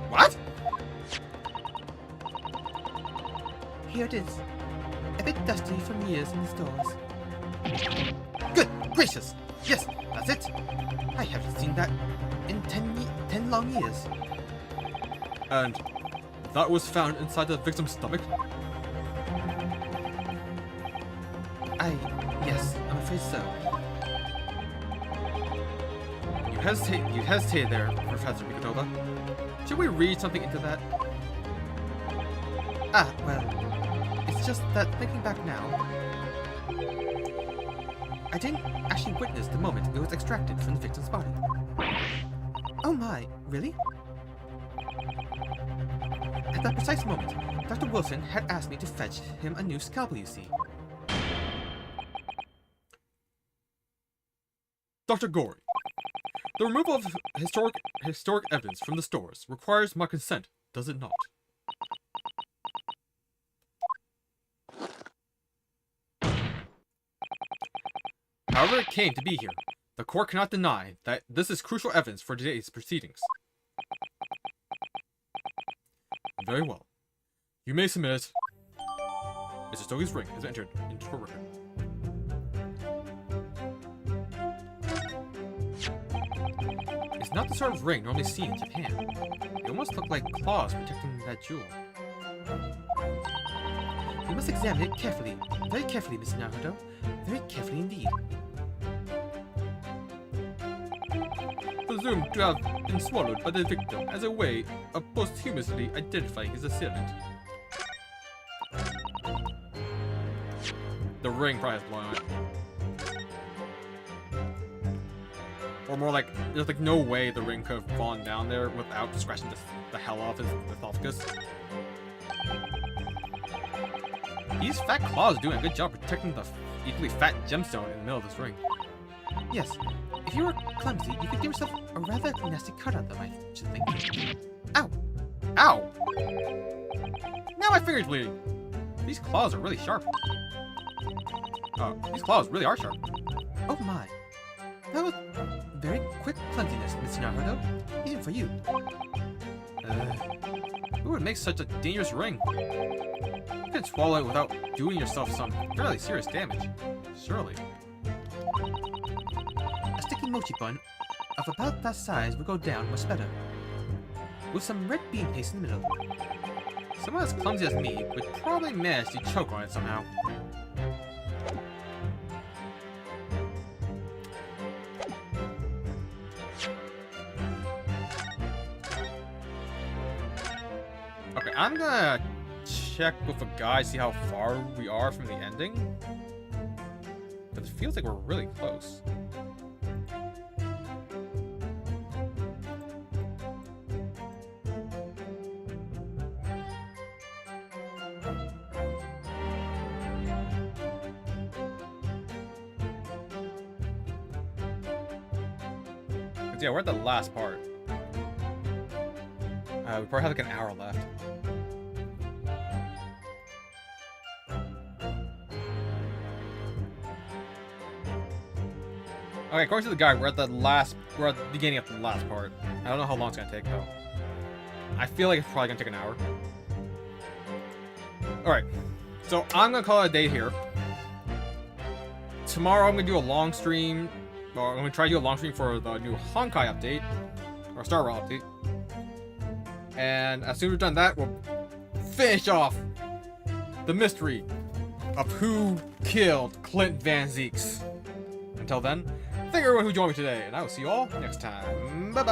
What? Here it is. A bit dusty from years in the stores. Good gracious! Yes, that's it. I haven't seen that in 10 long years. And that was found inside the victim's stomach? Yes, I'm afraid so. You hesitated there, Professor Mikadova. Should we read something into that? Well, it's just that thinking back now, I didn't actually witness the moment it was extracted from the victim's body. Oh my, really? At that precise moment, Dr. Wilson had asked me to fetch him a new scalpel, you see. Dr. Gory, the removal of historic evidence from the stores requires my consent, does it not? However it came to be here, the court cannot deny that this is crucial evidence for today's proceedings. Very well. You may submit it. Mr. Stogi's ring has entered into a record. It's not the sort of ring normally seen in Japan. They almost look like claws protecting that jewel. You must examine it carefully. Very carefully, Miss Naruto. Very carefully indeed. Presumed to have been swallowed by the victim as a way of posthumously identifying his assailant. The ring probably has blood on it. Or more like, there's like no way the ring could have fallen down there without scratching the hell off his esophagus. These fat claws are doing a good job protecting the equally fat gemstone in the middle of this ring. Yes, if you were clumsy, you could give yourself a rather nasty cut on them, I should think. Ow! Ow! Now my finger's bleeding. These claws are really sharp. These claws really are sharp. Oh my. That was very quick clumsiness, Mr. Naruto. Even for you. Who would make such a dangerous ring? You can swallow it without doing yourself some fairly serious damage. Surely. A sticky mochi bun of about that size would go down much better. With some red bean paste in the middle. Someone as clumsy as me would probably manage to choke on it somehow. Okay, I'm gonna check with a guy, see how far we are from the ending. Because it feels like we're really close. 'Cause, yeah, we're at the last part. We probably have like an hour left. Okay, according to the guide, we're at the beginning of the last part. I don't know how long it's gonna take though. I feel like it's probably gonna take an hour. Alright, so I'm gonna call it a day here. Tomorrow I'm gonna do a long stream, or I'm gonna try to do a long stream for the new Honkai update, or Star Rail update. And as soon as we've done that, we'll finish off the mystery of who killed Clint Van Zeeks. Until then, thank you everyone who joined me today, and I will see you all next time. Bye-bye.